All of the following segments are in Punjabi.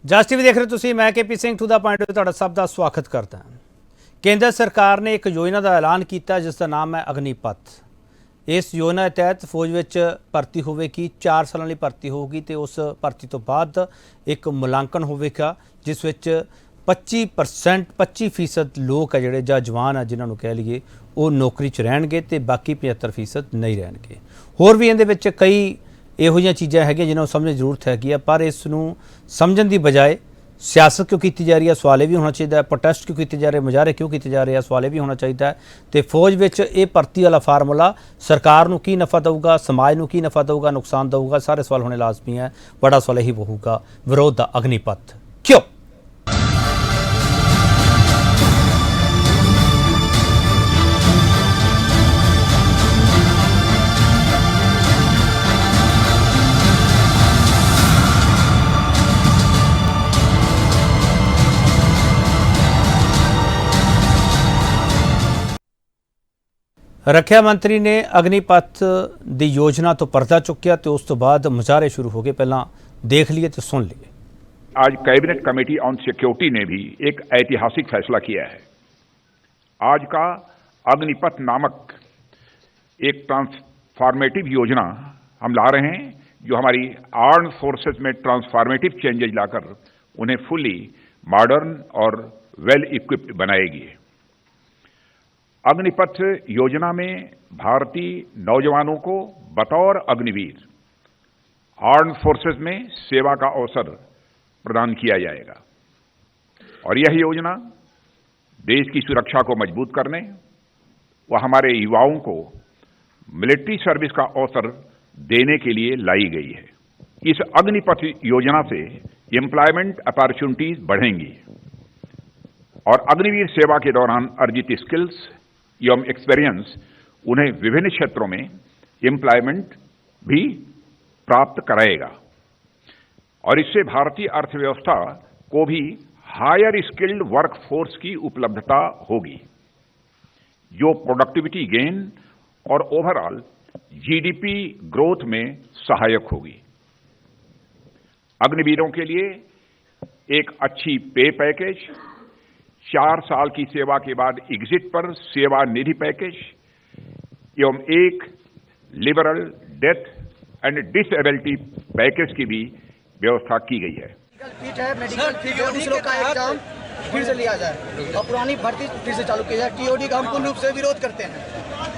ਜਸ ਟੀਵੀ ਦੇਖ ਰਹੇ ਤੁਸੀਂ। मैं KP Singh to the point ਤੁਹਾਡਾ ਸਭ ਦਾ ਸਵਾਗਤ ਕਰਦਾ ਹਾਂ। केंद्र सरकार ने एक योजना का ऐलान किया जिसका नाम है अग्निपथ। इस योजना के तहत फौज में भर्ती होगी, 4 सालों की भर्ती होगी तो उस भर्ती तो बाद एक मुलांकन होगा जिस 25% लोग है जोड़े ਜਾਂ जवान है जिन्होंने कह लीए वो नौकरी च रहणगे तो बाकी 75% नहीं रहणगे। होर भी इहदे कई ਇਹੋ ਜਿਹੀਆਂ ਚੀਜ਼ਾਂ ਹੈਗੀਆਂ ਜਿਨ੍ਹਾਂ ਨੂੰ ਸਮਝਣ ਦੀ ਜ਼ਰੂਰਤ ਹੈਗੀ ਆ, ਪਰ ਇਸ ਨੂੰ ਸਮਝਣ ਦੀ ਬਜਾਏ ਸਿਆਸਤ ਕਿਉਂ ਕੀਤੀ ਜਾ ਰਹੀ ਹੈ, ਸਵਾਲ ਇਹ ਵੀ ਹੋਣਾ ਚਾਹੀਦਾ ਹੈ। ਪ੍ਰੋਟੈਸਟ ਕਿਉਂ ਕੀਤੇ ਜਾ ਰਹੇ, ਮੁਜ਼ਾਹਰੇ ਕਿਉਂ ਕੀਤੇ ਜਾ ਰਹੇ ਆ, ਸਵਾਲ ਇਹ ਵੀ ਹੋਣਾ ਚਾਹੀਦਾ ਹੈ। ਤੇ ਫੌਜ ਵਿੱਚ ਇਹ ਭਰਤੀ ਵਾਲਾ ਫਾਰਮੂਲਾ ਸਰਕਾਰ ਨੂੰ ਕੀ ਨਫਾ ਦਊਗਾ, ਸਮਾਜ ਨੂੰ ਕੀ ਨਫਾ ਦਊਗਾ, ਨੁਕਸਾਨ ਦਊਗਾ, ਸਾਰੇ ਸਵਾਲ ਹੋਣੇ ਲਾਜ਼ਮੀ ਹੈ। ਬੜਾ ਸਵਾਲ ਇਹੀ ਹੋਊਗਾ, ਵਿਰੋਧ ਦਾ ਅਗਨੀਪਥ ਕਿਉਂ? ਰੱਖਿਆ ਮੰਤਰੀ ਨੇ ਅਗਨੀਪਥ ਦੀ योजना तो पर्दा चुक्या तो उस तो बाद मुजाहरे शुरू हो गए। पहला देख लिए तो सुन लिए। आज कैबिनेट कमेटी ऑन सिक्योरिटी ने भी एक ऐतिहासिक फैसला किया है। आज का अग्निपथ नामक एक ट्रांसफॉर्मेटिव योजना हम ला रहे हैं जो हमारी आर्म्ड फोर्सेस में ट्रांसफॉर्मेटिव चेंजेज लाकर उन्हें फुली मॉडर्न और वेल इक्विप्ड बनाएगी। अग्निपथ योजना में भारतीय नौजवानों को बतौर अग्निवीर आर्म्ड फोर्सेस में सेवा का अवसर प्रदान किया जाएगा और यह योजना देश की सुरक्षा को मजबूत करने व हमारे युवाओं को मिलिट्री सर्विस का अवसर देने के लिए लाई गई है। इस अग्निपथ योजना से एम्प्लॉयमेंट अपॉर्चुनिटीज बढ़ेंगी और अग्निवीर सेवा के दौरान अर्जित स्किल्स एवं एक्सपीरियंस उन्हें विभिन्न क्षेत्रों में एम्प्लॉयमेंट भी प्राप्त कराएगा और इससे भारतीय अर्थव्यवस्था को भी हायर स्किल्ड वर्कफोर्स की उपलब्धता होगी जो प्रोडक्टिविटी गेन और ओवरऑल जीडीपी ग्रोथ में सहायक होगी। अग्निवीरों के लिए एक अच्छी पे पैकेज, 4 साल की सेवा के बाद एग्जिट पर सेवा निधि पैकेज एवं एक liberal death and disability package की भी व्यवस्था की गई है। मेडिकल दूसरों का एग्जाम फिर से लिया जाए और पुरानी भर्ती फिर से चालू की जाए। टीओडी का हम पूर्ण रूप से विरोध करते हैं।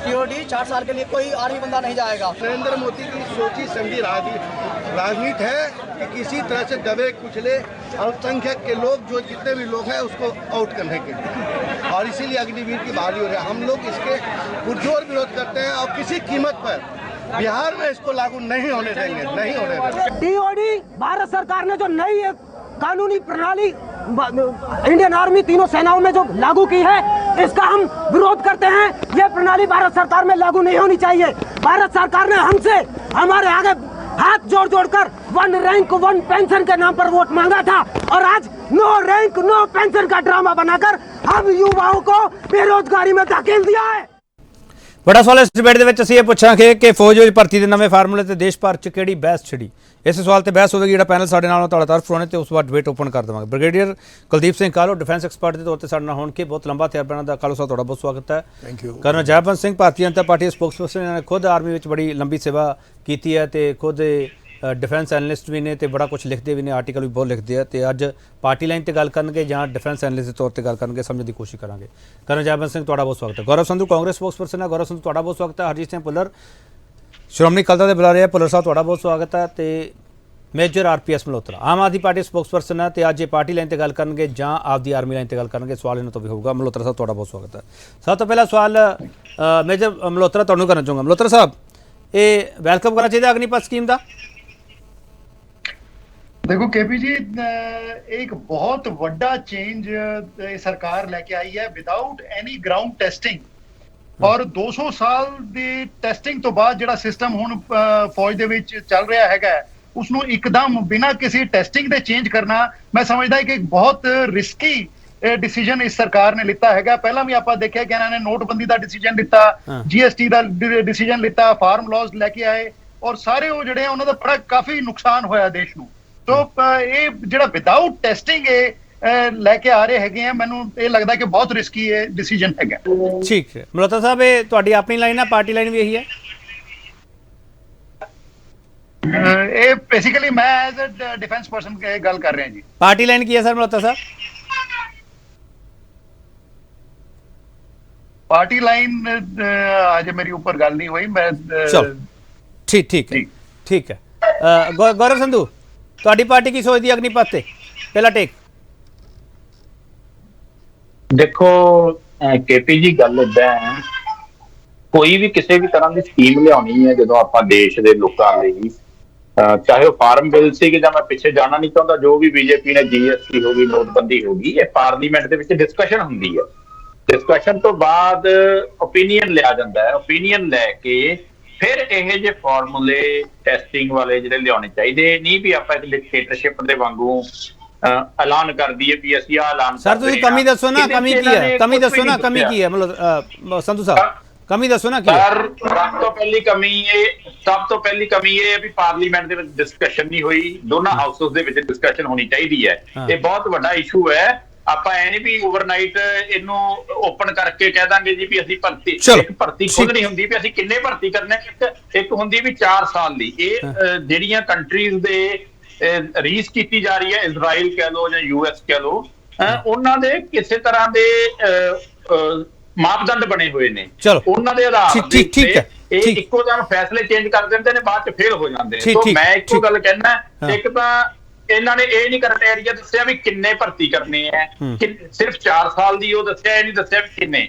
टीओडी 4 साल के लिए कोई आर्मी बंदा नहीं जाएगा। नरेंद्र मोदी की सोची समझी राजनीति है कि किसी तरह से दबे कुचले अल्पसंख्यक के लोग जो जितने भी लोग हैं उसको आउट करने के लिए, और इसीलिए अग्निवीर की बहाली हो रही है। हम लोग इसके पुरजोर विरोध करते हैं और किसी कीमत पर बिहार में इसको लागू नहीं होने देंगे, नहीं होने देंगे। टीओडी भारत सरकार ने जो नई कानूनी प्रणाली इंडियन आर्मी तीनों सेनाओं में जो लागू की है इसका हम विरोध करते हैं। यह प्रणाली भारत सरकार में लागू नहीं होनी चाहिए। भारत सरकार ने हमसे हमारे आगे हाथ जोड़ जोड़कर 1 रैंक 1 पेंशन के नाम पर वोट मांगा था और आज नो रैंक नो पेंशन का ड्रामा बनाकर हम युवाओं को बेरोजगारी में धकेल दिया है। बड़ा सवाल इस डिबेट ਦੇ ਵਿੱਚ ਅਸੀਂ ਇਹ ਪੁੱਛਾਂਗੇ ਕਿ ਫੌਜ ਵਿੱਚ ਭਰਤੀ ਦੇ ਨਵੇਂ ਫਾਰਮੂਲੇ ਤੇ ਦੇਸ਼ ਭਰ 'ਚ ਕਿਹੜੀ ਬਹਿਸ ਛਿੜੀ। ਇਸ ਸਵਾਲ ਤੇ ਬਹਿਸ ਹੋਵੇਗੀ। ਜਿਹੜਾ ਪੈਨਲ ਸਾਡੇ ਨਾਲ ਤੁਹਾਡਾ ਤਰਫ ਹੋਣੇ ਤੇ ਉਸ ਬਾਅਦ ਡਿਬੇਟ ਓਪਨ ਕਰ ਦੇਵਾਂਗੇ। Brigadier Kuldeep Singh Kahlon defence expert ਦੇ ਤੌਰ ਤੇ ਸਾਡੇ ਨਾਲ ਹੋਣਗੇ। ਬਹੁਤ ਲੰਬਾ ਤਜਰਬਾ ਦਾ ਕਾਹਲੋਂ ਸਾਹਿਬ ਤੁਹਾਡਾ ਬਹੁਤ ਸਵਾਗਤ ਹੈ। Thank you. Colonel Jaiband Singh Bharatiya Janata Party ਦੇ ਸਪੋਕਸਪਰਸਨ, ਇਹਨਾਂ ਨੇ ਖੁਦ ਆਰਮੀ ਵਿੱਚ ਬੜੀ ਲੰਬੀ ਸੇਵਾ ਕੀਤੀ ਹੈ ਤੇ ਖੁਦ डिफेंस एनालिस्ट भी ने तो बड़ा कुछ लिखते भी ने, आर्टिकल भी बहुत लिखते हैं। तो अज पार्टी लाइन पर गल करनगे जां डिफेंस एनालिस्ट के तौर पर गल करनगे, समझने की कोशिश करांगे। कर्नल जयबंत सिंह तुहाडा बहुत स्वागत है। गौरव संधू कांग्रेस स्पोक्सपर्सन है। गौरव संधू तुहाडा बहुत स्वागत है। हरजीत सिंह भुल्लर श्रोमणी अकाली दल दे बुलारे है। भुल्लर साहब तुहाडा बहुत स्वागत है। तो मेजर RPS मल्होत्रा आम आदमी पार्टी स्पोक्सपर्सन है। तो अज पार्टी लाइन पर गल करनगे जां आपदी आर्मी लाइन पर गल करनगे, सवाल इन्हां तों भी होगा। मल्होत्रा साहब तुहाडा बहुत स्वागत है। सब तो पहला सवाल मेजर मल्होत्रा तुहानूं करना चाहूँगा। मल्होत्रा साहब, ये वैलकम करना चाहिए अग्निपथ स्कीम का? देखो केपी जी, एक बहुत बड़ा चेंज सरकार लेके आई है विदाउट एनी ग्राउंड टेस्टिंग और 200 साल ਦੀ ਟੈਸਟਿੰਗ ਤੋਂ ਬਾਅਦ ਜਿਹੜਾ ਸਿਸਟਮ ਹੁਣ ਫੌਜ ਦੇ ਵਿੱਚ ਚੱਲ ਰਿਹਾ ਹੈਗਾ ਉਸ ਨੂੰ ਇੱਕਦਮ ਬਿਨਾਂ ਕਿਸੇ ਟੈਸਟਿੰਗ ਦੇ ਚੇਂਜ ਕਰਨਾ ਮੈਂ ਸਮਝਦਾ ਕਿ ਇੱਕ ਬਹੁਤ ਰਿਸਕੀ डिसीजन इस सरकार ने लिता है। पहला भी आप देखा कि इन्होंने नोटबंदी का डिसीजन लिता, GST का डिसीजन लिता, फार्म लॉज लेके आए और सारे वो जड़े उन्होंने बड़ा काफी नुकसान होया देश नूं। ਸੋ ਇਹ ਜਿਹੜਾ ਵਿਦਆਊਟ ਟੈਸਟਿੰਗ ਲੈ ਕੇ ਆ ਰਹੇ ਹੈਗੇ ਆ, ਮੈਨੂੰ ਇਹ ਲੱਗਦਾ ਕਿ ਬਹੁਤ ਰਿਸਕੀ ਇਹ ਡਿਸੀਜਨ ਹੈਗਾ। ਠੀਕ ਹੈ ਮਲਹੋਤਰਾ ਸਾਹਿਬ, ਇਹ ਤੁਹਾਡੀ ਆਪਣੀ ਲਾਈਨ ਹੈ, ਪਾਰਟੀ ਲਾਈਨ ਵੀ ਇਹੀ ਹੈ? ਇਹ ਬੇਸਿਕਲੀ ਮੈਂ ਐਜ਼ ਅ ਡਿਫੈਂਸ ਪਰਸਨ ਗੱਲ ਕਰ ਰਿਹਾ ਜੀ। ਪਾਰਟੀ ਲਾਈਨ ਕੀ ਹੈ ਸਰ ਮਲਹੋਤਰਾ ਸਾਹਿਬ? पार्टी लाइन आज मेरी ऊपर गल नहीं हुई, मैं चलो ठीक है। गौरव संधू, ਤੁਹਾਡੀ ਪਾਰਟੀ ਕੀ ਸੋਚਦੀ ਹੈ ਅਗਨੀਪਥ ਤੇ? ਪਹਿਲਾ ਟੇਕ। ਦੇਖੋ ਕੇਪੀ ਜੀ, ਗੱਲ ਏਦਾਂ ਹੈ, ਕੋਈ ਵੀ ਕਿਸੇ ਵੀ ਤਰ੍ਹਾਂ ਦੀ ਸਕੀਮ ਲਿਆਉਣੀ ਹੈ ਜਦੋਂ ਆਪਾਂ ਦੇਸ਼ ਦੇ ਲੋਕਾਂ ਲਈ, ਚਾਹੇ ਉਹ ਫਾਰਮ ਬਿੱਲ ਸੀ ਕਿ ਜਾਂ ਮੈਂ ਪਿੱਛੇ ਜਾਣਾ ਨਹੀਂ ਚਾਹੁੰਦਾ, ਜੋ ਵੀ ਬੀਜੇਪੀ ਨੇ GST ਹੋ ਗਈ, ਨੋਟਬੰਦੀ ਹੋ ਗਈ, ਇਹ ਪਾਰਲੀਮੈਂਟ ਦੇ ਵਿੱਚ ਡਿਸਕਸ਼ਨ ਹੁੰਦੀ ਹੈ। डिस्कशन तो बाद ओपीनियन लिया जाता है, ओपीनियन लैके फिर ये जे फॉर्मूले टेस्टिंग वाले जिहड़े लियाने चाहिए, नहीं भी आप एक डिक्टेटरशिप दे वांगू ऐलान कर दिए भी असि आ ऐलान सर तुसीं कमी दसो ना, कमी की है? कमी दसो ना, कमी की है? मतलब संधू साहब कमी दसो ना की है? सब तो पहली कमी ये है भी पार्लीमेंट दे विच डिस्कशन नहीं हुई, दोनों हाउसेस दे विच डिस्कशन होनी चाहिए है। ये बहुत बड़ा इशू है। ਆਪਾਂ ਐ ਨਹੀਂ ਵੀ ਓਵਰਨਾਈਟ ਇਹਨੂੰ ਓਪਨ ਕਰਕੇ ਕਹਿ ਦਾਂਗੇ ਜੀ ਵੀ ਅਸੀਂ ਭਰਤੀ, ਇੱਕ ਭਰਤੀ ਖੁਦ ਨਹੀਂ ਹੁੰਦੀ ਵੀ ਅਸੀਂ ਕਿੰਨੇ ਭਰਤੀ ਕਰਨੇ, ਇੱਕ ਹੁੰਦੀ ਵੀ 4 ਸਾਲ ਦੀ। ਇਹ ਜਿਹੜੀਆਂ ਕੰਟਰੀਜ਼ ਦੇ ਰੀਸ ਕੀਤੀ ਜਾ ਰਹੀ ਹੈ, ਇਜ਼ਰਾਈਲ ਕਹਿ ਲਓ ਜਾਂ US ਕਹਿ ਲਓ, ਉਹਨਾਂ ਦੇ ਕਿਸੇ ਤਰ੍ਹਾਂ ਦੇ ਮਾਪਦੰਡ ਬਣੇ ਹੋਏ ਨੇ, ਉਹਨਾਂ ਦੇ ਆਧਾਰ ਤੇ ਇਹ ਇੱਕੋ ਦਮ ਫੈਸਲੇ ਚੇਂਜ ਕਰ ਦਿੰਦੇ ਨੇ, ਬਾਅਦ ਚ ਫੇਲ ਹੋ ਜਾਂਦੇ ਨੇ। ਸੋ ਮੈਂ ਇੱਕੋ ਗੱਲ ਕਹਿਣਾ, ਇੱਕ ਤਾਂ ਇਹਨਾਂ ਨੇ ਇਹ ਨਹੀਂ ਕ੍ਰਾਈਟੇਰੀਆ ਦੱਸਿਆ ਵੀ ਕਿੰਨੇ ਭਰਤੀ ਕਰਨੇ ਹੈ, ਸਿਰਫ 4 ਸਾਲ ਦੀ ਉਹ ਦੱਸਿਆ, ਇਹ ਨਹੀਂ ਦੱਸਿਆ ਵੀ ਕਿੰਨੇ।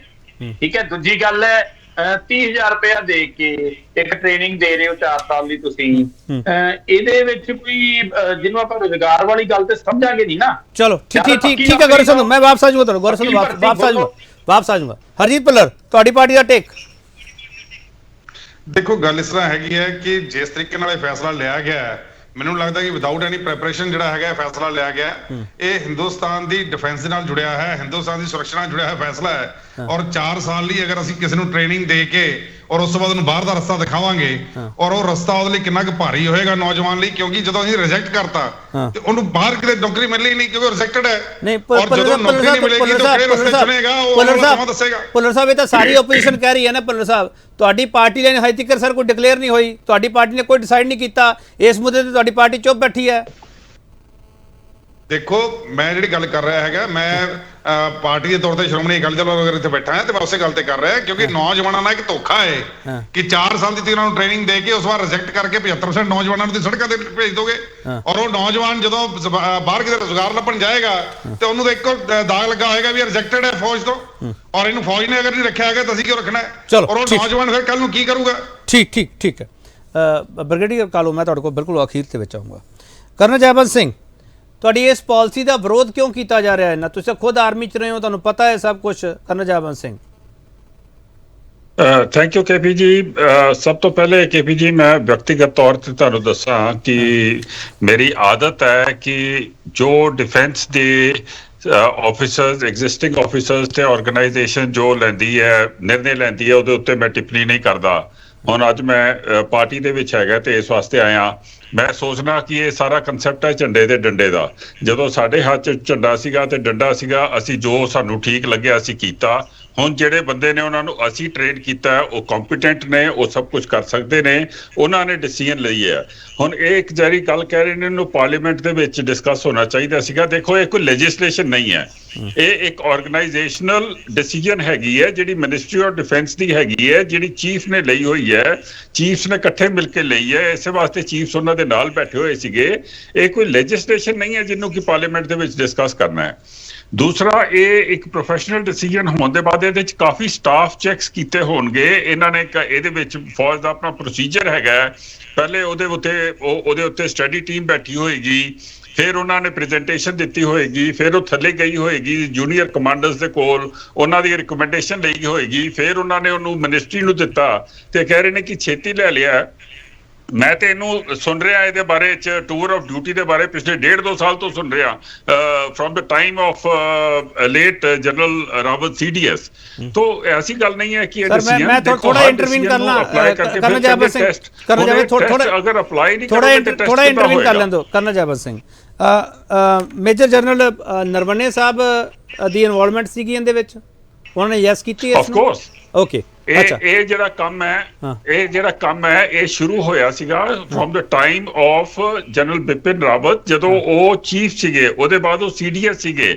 ਠੀਕ ਹੈ। ਦੂਜੀ ਗੱਲ ਹੈ 30,000 ਰੁਪਇਆ ਦੇ ਕੇ ਇੱਕ ਟ੍ਰੇਨਿੰਗ ਦੇ ਰਹੇ ਹੋ 4 ਸਾਲ ਦੀ ਤੁਸੀਂ, ਇਹਦੇ ਵਿੱਚ ਕੋਈ ਜਿਹਨੂੰ ਆਪਾਂ ਰੁਜ਼ਗਾਰ ਵਾਲੀ ਗੱਲ ਤੇ ਸਮਝਾਂਗੇ ਨਹੀਂ ਨਾ। ਚਲੋ ਠੀਕ ਹੈ ਗੌਰਵ ਸੰਧੂ, ਮੈਂ ਵਾਪਸ ਆ ਜਾਊਂਗਾ ਤੁਹਾਨੂੰ, ਗੌਰਵ ਸੰਧੂ ਵਾਪਸ ਆ ਜਾਊਂਗਾ। ਹਰਜੀਤ ਭੁੱਲਰ, ਤੁਹਾਡੀ ਪਾਰਟੀ ਦਾ ਟੇਕ। ਦੇਖੋ ਗੱਲ ਇਸ ਤਰ੍ਹਾਂ ਹੈਗੀ ਹੈ ਕਿ ਜਿਸ ਤਰੀਕੇ ਨਾਲ ਇਹ ਫੈਸਲਾ ਲਿਆ ਗਿਆ ਹੈ, ਮੈਨੂੰ ਲੱਗਦਾ ਕਿ ਵਿਦਆਊਟ ਐਨੀ ਪ੍ਰੈਪਰੇਸ਼ਨ ਜਿਹੜਾ ਹੈਗਾ ਫੈਸਲਾ ਲਿਆ ਗਿਆ, ਇਹ ਹਿੰਦੁਸਤਾਨ ਦੀ ਡਿਫੈਂਸ ਦੇ ਨਾਲ ਜੁੜਿਆ ਹੈ, ਹਿੰਦੁਸਤਾਨ ਦੀ ਸੁਰੱਖਿਆ ਨਾਲ ਜੁੜਿਆ ਹੋਇਆ ਫੈਸਲਾ ਹੈ। ਔਰ 4 ਸਾਲ ਲਈ ਅਗਰ ਅਸੀਂ ਕਿਸੇ ਨੂੰ ਟ੍ਰੇਨਿੰਗ ਦੇ ਕੇ ਔਰ ਉਸ ਤੋਂ ਬਾਅਦ ਉਹਨੂੰ ਬਾਹਰ ਦਾ ਰਸਤਾ ਦਿਖਾਵਾਂਗੇ, ਔਰ ਉਹ ਰਸਤਾ ਉਹਦੇ ਲਈ ਕਿੰਨਾ ਕੁ ਭਾਰੀ ਹੋਏਗਾ ਨੌਜਵਾਨ ਲਈ, ਕਿਉਂਕਿ ਜਦੋਂ ਅਸੀਂ ਰਿਜੈਕਟ ਕਰਤਾ ਤੇ ਉਹਨੂੰ ਬਾਹਰ ਕਿਤੇ ਨੌਕਰੀ ਮਿਲਣੀ ਨਹੀਂ, ਕਿਉਂਕਿ ਰਿਜੈਕਟਡ ਹੈ। ਔਰ ਜਦੋਂ ਨੌਕਰੀ ਨਹੀਂ ਮਿਲੇਗੀ ਤਾਂ ਕਿਹੜੇ ਰਸਤੇ ਚੁਣੇਗਾ ਉਹ ਤੁਹਾਨੂੰ ਦੱਸੇਗਾ। ਭੁੱਲਰ ਸਾਹਿਬ, ਇਹ ਤਾਂ ਸਾਰੀ ਓਪੋਜੀਸ਼ਨ ਕਹਿ ਰਹੀ ਹੈ ਨਾ ਭੁੱਲਰ ਸਾਹਿਬ, ਤੁਹਾਡੀ ਪਾਰਟੀ ਨੇ ਹਜੇ ਤੱਕ ਸਰ ਕੋਈ ਡਿਕਲੇਅਰ ਨਹੀਂ ਹੋਈ, ਤੁਹਾਡੀ ਪਾਰਟੀ ਨੇ ਕੋਈ ਡਿਸਾਈਡ ਨਹੀਂ ਕੀਤਾ ਇਸ ਮੁੱਦੇ ਤੇ, ਤੁਹਾਡੀ ਪਾਰਟੀ ਚੁੱਪ ਬੈਠੀ ਹੈ। ਦੇਖੋ ਮੈਂ ਜਿਹੜੀ ਗੱਲ ਕਰ ਰਿਹਾ ਹੈਗਾ, ਮੈਂ ਪਾਰਟੀ ਦੇ ਤੌਰ ਤੇ ਸ਼੍ਰੋਮਣੀ ਅਕਾਲੀ ਦਲ ਅਗਰ ਇੱਥੇ ਬੈਠਾ ਹੈ ਤੇ ਮੈਂ ਉਸੇ ਗੱਲ ਤੇ ਕਰ ਰਿਹਾ, ਕਿਉਂਕਿ ਨੌਜਵਾਨਾਂ ਨਾਲ ਇੱਕ ਧੋਖਾ ਹੈ ਕਿ 4 ਸਾਲ ਦੀ ਉਹਨਾਂ ਨੂੰ ਟ੍ਰੇਨਿੰਗ ਦੇ ਕੇ ਉਸ ਵਾਰ ਰਿਜੈਕਟ ਕਰਕੇ 75% ਨੌਜਵਾਨਾਂ ਨੂੰ ਸੜਕਾਂ ਤੇ ਭੇਜ ਦੋਗੇ, ਔਰ ਉਹ ਨੌਜਵਾਨ ਜਦੋਂ ਬਾਹਰ ਕਿਤੇ ਰੁਜ਼ਗਾਰ ਲੱਭਣ ਜਾਏਗਾ ਤੇ ਉਹਨੂੰ ਤਾਂ ਇੱਕੋ ਦਾਗ ਲੱਗਾ ਹੋਏਗਾ ਵੀ ਰਿਜੈਕਟਡ ਹੈ ਫੌਜ ਤੋਂ, ਔਰ ਇਹਨੂੰ ਫੌਜ ਨੇ ਅਗਰ ਨਹੀਂ ਰੱਖਿਆ ਹੈਗਾ ਤਾਂ ਅਸੀਂ ਕਿਉਂ ਰੱਖਣਾ ਹੈ? ਔਰ ਉਹ ਨੌਜਵਾਨ ਫਿਰ ਕੱਲ ਨੂੰ ਕੀ ਕਰੂਗਾ? ਠੀਕ ਹੈ। ਬ੍ਰਿਗੇਡੀਅਰ ਕਾਲੂ, ਮੈਂ ਤੁਹਾਡੇ ਕੋਲ ਬਿਲਕੁਲ ਅਖੀਰ ਤੇ ਵਿੱਚ ਆਊਂਗਾ। ਕਰਨਲ ਜੈਵੰਤ ਸਿੰਘ, ਤੁਹਾਡੀ ਇਸ ਪਾਲਿਸੀ ਦਾ ਵਿਰੋਧ ਕਿਉਂ ਕੀਤਾ ਜਾ ਰਿਹਾ ਹੈ? ਨਾ ਤੁਸੀਂ ਖੁਦ ਆਰਮੀ ਚ ਰਹੇ ਹੋ, ਤੁਹਾਨੂੰ ਪਤਾ ਹੈ ਸਭ ਕੁਝ। Colonel Jaiwant Singh. Thank you KP ji. ਸਭ ਤੋਂ ਪਹਿਲੇ ਕੇਪੀ ਜੀ, ਮੈਂ ਵਿਅਕਤੀਗਤ ਤੌਰ ਤੇ ਤੁਹਾਨੂੰ ਦੱਸਾਂ ਕਿ ਮੇਰੀ ਆਦਤ ਹੈ ਕਿ ਜੋ ਡਿਫੈਂਸ ਦੇ ਆਫਿਸਰਸ, ਐਗਜ਼ਿਸਟਿੰਗ ਆਫਿਸਰਸ ਤੇ ਆਰਗੇਨਾਈਜੇਸ਼ਨ ਜੋ ਲੈਂਦੀ ਹੈ, ਨਿਰਣੇ ਲੈਂਦੀ ਹੈ, ਉਹਦੇ ਉੱਤੇ ਮੈਂ ਟਿੱਪਣੀ ਨਹੀਂ ਕਰਦਾ। ਹੁਣ ਅੱਜ ਮੈਂ ਪਾਰਟੀ ਦੇ ਵਿੱਚ ਹੈਗਾ ਤੇ ਇਸ ਵਾਸਤੇ ਆਇਆ। ਮੈਂ ਸੋਚਣਾ ਕਿ ਇਹ ਸਾਰਾ ਕਨਸੈਪਟ ਹੈ ਝੰਡੇ ਤੇ ਡੰਡੇ ਦਾ। ਜਦੋਂ ਸਾਡੇ ਹੱਥ 'ਚ ਝੰਡਾ ਸੀਗਾ ਤੇ ਡੰਡਾ ਸੀਗਾ, ਅਸੀਂ ਜੋ ਸਾਨੂੰ ਠੀਕ ਲੱਗਿਆ ਅਸੀਂ ਕੀਤਾ। ਹੁਣ ਜਿਹੜੇ ਬੰਦੇ ਨੇ ਉਹਨਾਂ ਨੂੰ ਅਸੀਂ ਟ੍ਰੇਨ ਕੀਤਾ, ਉਹ ਕੰਪੀਟੈਂਟ ਨੇ, ਉਹ ਸਭ ਕੁਝ ਕਰ ਸਕਦੇ ਨੇ, ਉਹਨਾਂ ਨੇ ਡਿਸੀਜਨ ਲਈ ਹੈ। ਹੁਣ ਇਹ ਇੱਕ ਜਿਹੜੀ ਗੱਲ ਕਹਿ ਰਹੇ ਨੇ, ਇਹਨੂੰ ਪਾਰਲੀਮੈਂਟ ਦੇ ਵਿੱਚ ਡਿਸਕਸ ਹੋਣਾ ਚਾਹੀਦਾ ਸੀਗਾ। ਦੇਖੋ, ਇਹ ਕੋਈ ਲੈਜਿਸਲੇਸ਼ਨ ਨਹੀਂ ਹੈ, ਇਹ ਇੱਕ ਆਰਗੇਨਾਈਜੇਸ਼ਨਲ ਡਿਸੀਜਨ ਹੈਗੀ ਹੈ, ਜਿਹੜੀ ਮਿਨਿਸਟਰੀ ਆਫ ਡਿਫੈਂਸ ਦੀ ਹੈਗੀ ਹੈ, ਜਿਹੜੀ ਚੀਫ ਨੇ ਲਈ ਹੋਈ ਹੈ, ਚੀਫਸ ਨੇ ਇਕੱਠੇ ਮਿਲ ਕੇ ਲਈ ਹੈ। ਇਸੇ ਵਾਸਤੇ ਚੀਫਸ ਉਹਨਾਂ ਦੇ ਨਾਲ ਬੈਠੇ ਹੋਏ ਸੀਗੇ। ਇਹ ਕੋਈ ਲੈਜਿਸਲੇਸ਼ਨ ਨਹੀਂ ਹੈ ਜਿਹਨੂੰ ਕਿ ਪਾਰਲੀਮੈਂਟ ਦੇ ਵਿੱਚ ਡਿਸਕਸ ਕਰਨਾ ਹੈ। ਦੂਸਰਾ, ਇਹ ਇੱਕ ਪ੍ਰੋਫੈਸ਼ਨਲ ਡਿਸੀਜਨ ਹੋਣ ਦੇ ਬਾਅਦ ਇਹਦੇ ਵਿੱਚ ਕਾਫੀ ਸਟਾਫ ਚੈੱਕਸ ਕੀਤੇ ਹੋਣਗੇ। ਇਹਨਾਂ ਨੇ ਇਹਦੇ ਵਿੱਚ ਫੌਜ ਦਾ ਆਪਣਾ ਪ੍ਰੋਸੀਜਰ ਹੈਗਾ, ਪਹਿਲੇ ਉਹਦੇ ਉੱਤੇ ਸਟੱਡੀ ਟੀਮ ਬੈਠੀ ਹੋਏਗੀ, ਫਿਰ ਉਹਨਾਂ ਨੇ ਪ੍ਰੈਜੈਂਟੇਸ਼ਨ ਦਿੱਤੀ ਹੋਏਗੀ, ਫਿਰ ਉਹ ਥੱਲੇ ਗਈ ਹੋਏਗੀ ਜੂਨੀਅਰ ਕਮਾਂਡਰਸ ਦੇ ਕੋਲ, ਉਹਨਾਂ ਦੀ ਰਿਕਮੈਂਡੇਸ਼ਨ ਲਈ ਹੋਏਗੀ, ਫਿਰ ਉਹਨਾਂ ਨੇ ਉਹਨੂੰ ਮਿਨਿਸਟਰੀ ਨੂੰ ਦਿੱਤਾ ਤੇ ਕਹਿ ਰਹੇ ਨੇ ਕਿ ਛੇਤੀ ਲੈ ਲਿਆ। ਮੈਂ ਤੇ ਇਹਨੂੰ ਸੁਣ ਰਿਹਾ ਇਹਦੇ ਬਾਰੇ ਚ ਟੂਰ ਆਫ ਡਿਊਟੀ ਦੇ ਬਾਰੇ ਪਿਛਲੇ 1.5-2 ਸਾਲ ਤੋਂ ਸੁਣ ਰਿਹਾ from the time of late general Rawat CDS. तो ऐसी गल नहीं है कि सर मैं थोड़ा इंटरवीन करना करना जाबत सिंह करना जाबत थोड़ा अगर अप्लाई नहीं थोड़ा इंटरवीन कर लें दो करना जाबत सिंह मेजर जनरल नरवणे साहब ਦੀ ਇਨਵੋਲਵਮੈਂਟ ਸੀਗੀ ਇਹਦੇ ਵਿੱਚ, ਉਹਨਾਂ ਨੇ ਯੈਸ ਕੀਤੀ ਹੈ? Of course. ਓਕੇ, ਅੱਛਾ। ਇਹ ਜਿਹੜਾ ਕੰਮ ਹੈ ਇਹ ਸ਼ੁਰੂ ਹੋਇਆ ਸੀਗਾ from the time of general Bipin Rawat, ਜਦੋਂ ਉਹ ਚੀਫ ਸੀਗੇ। ਉਹਦੇ ਬਾਅਦ ਉਹ ਸੀਡੀਐਸ ਸੀਗੇ।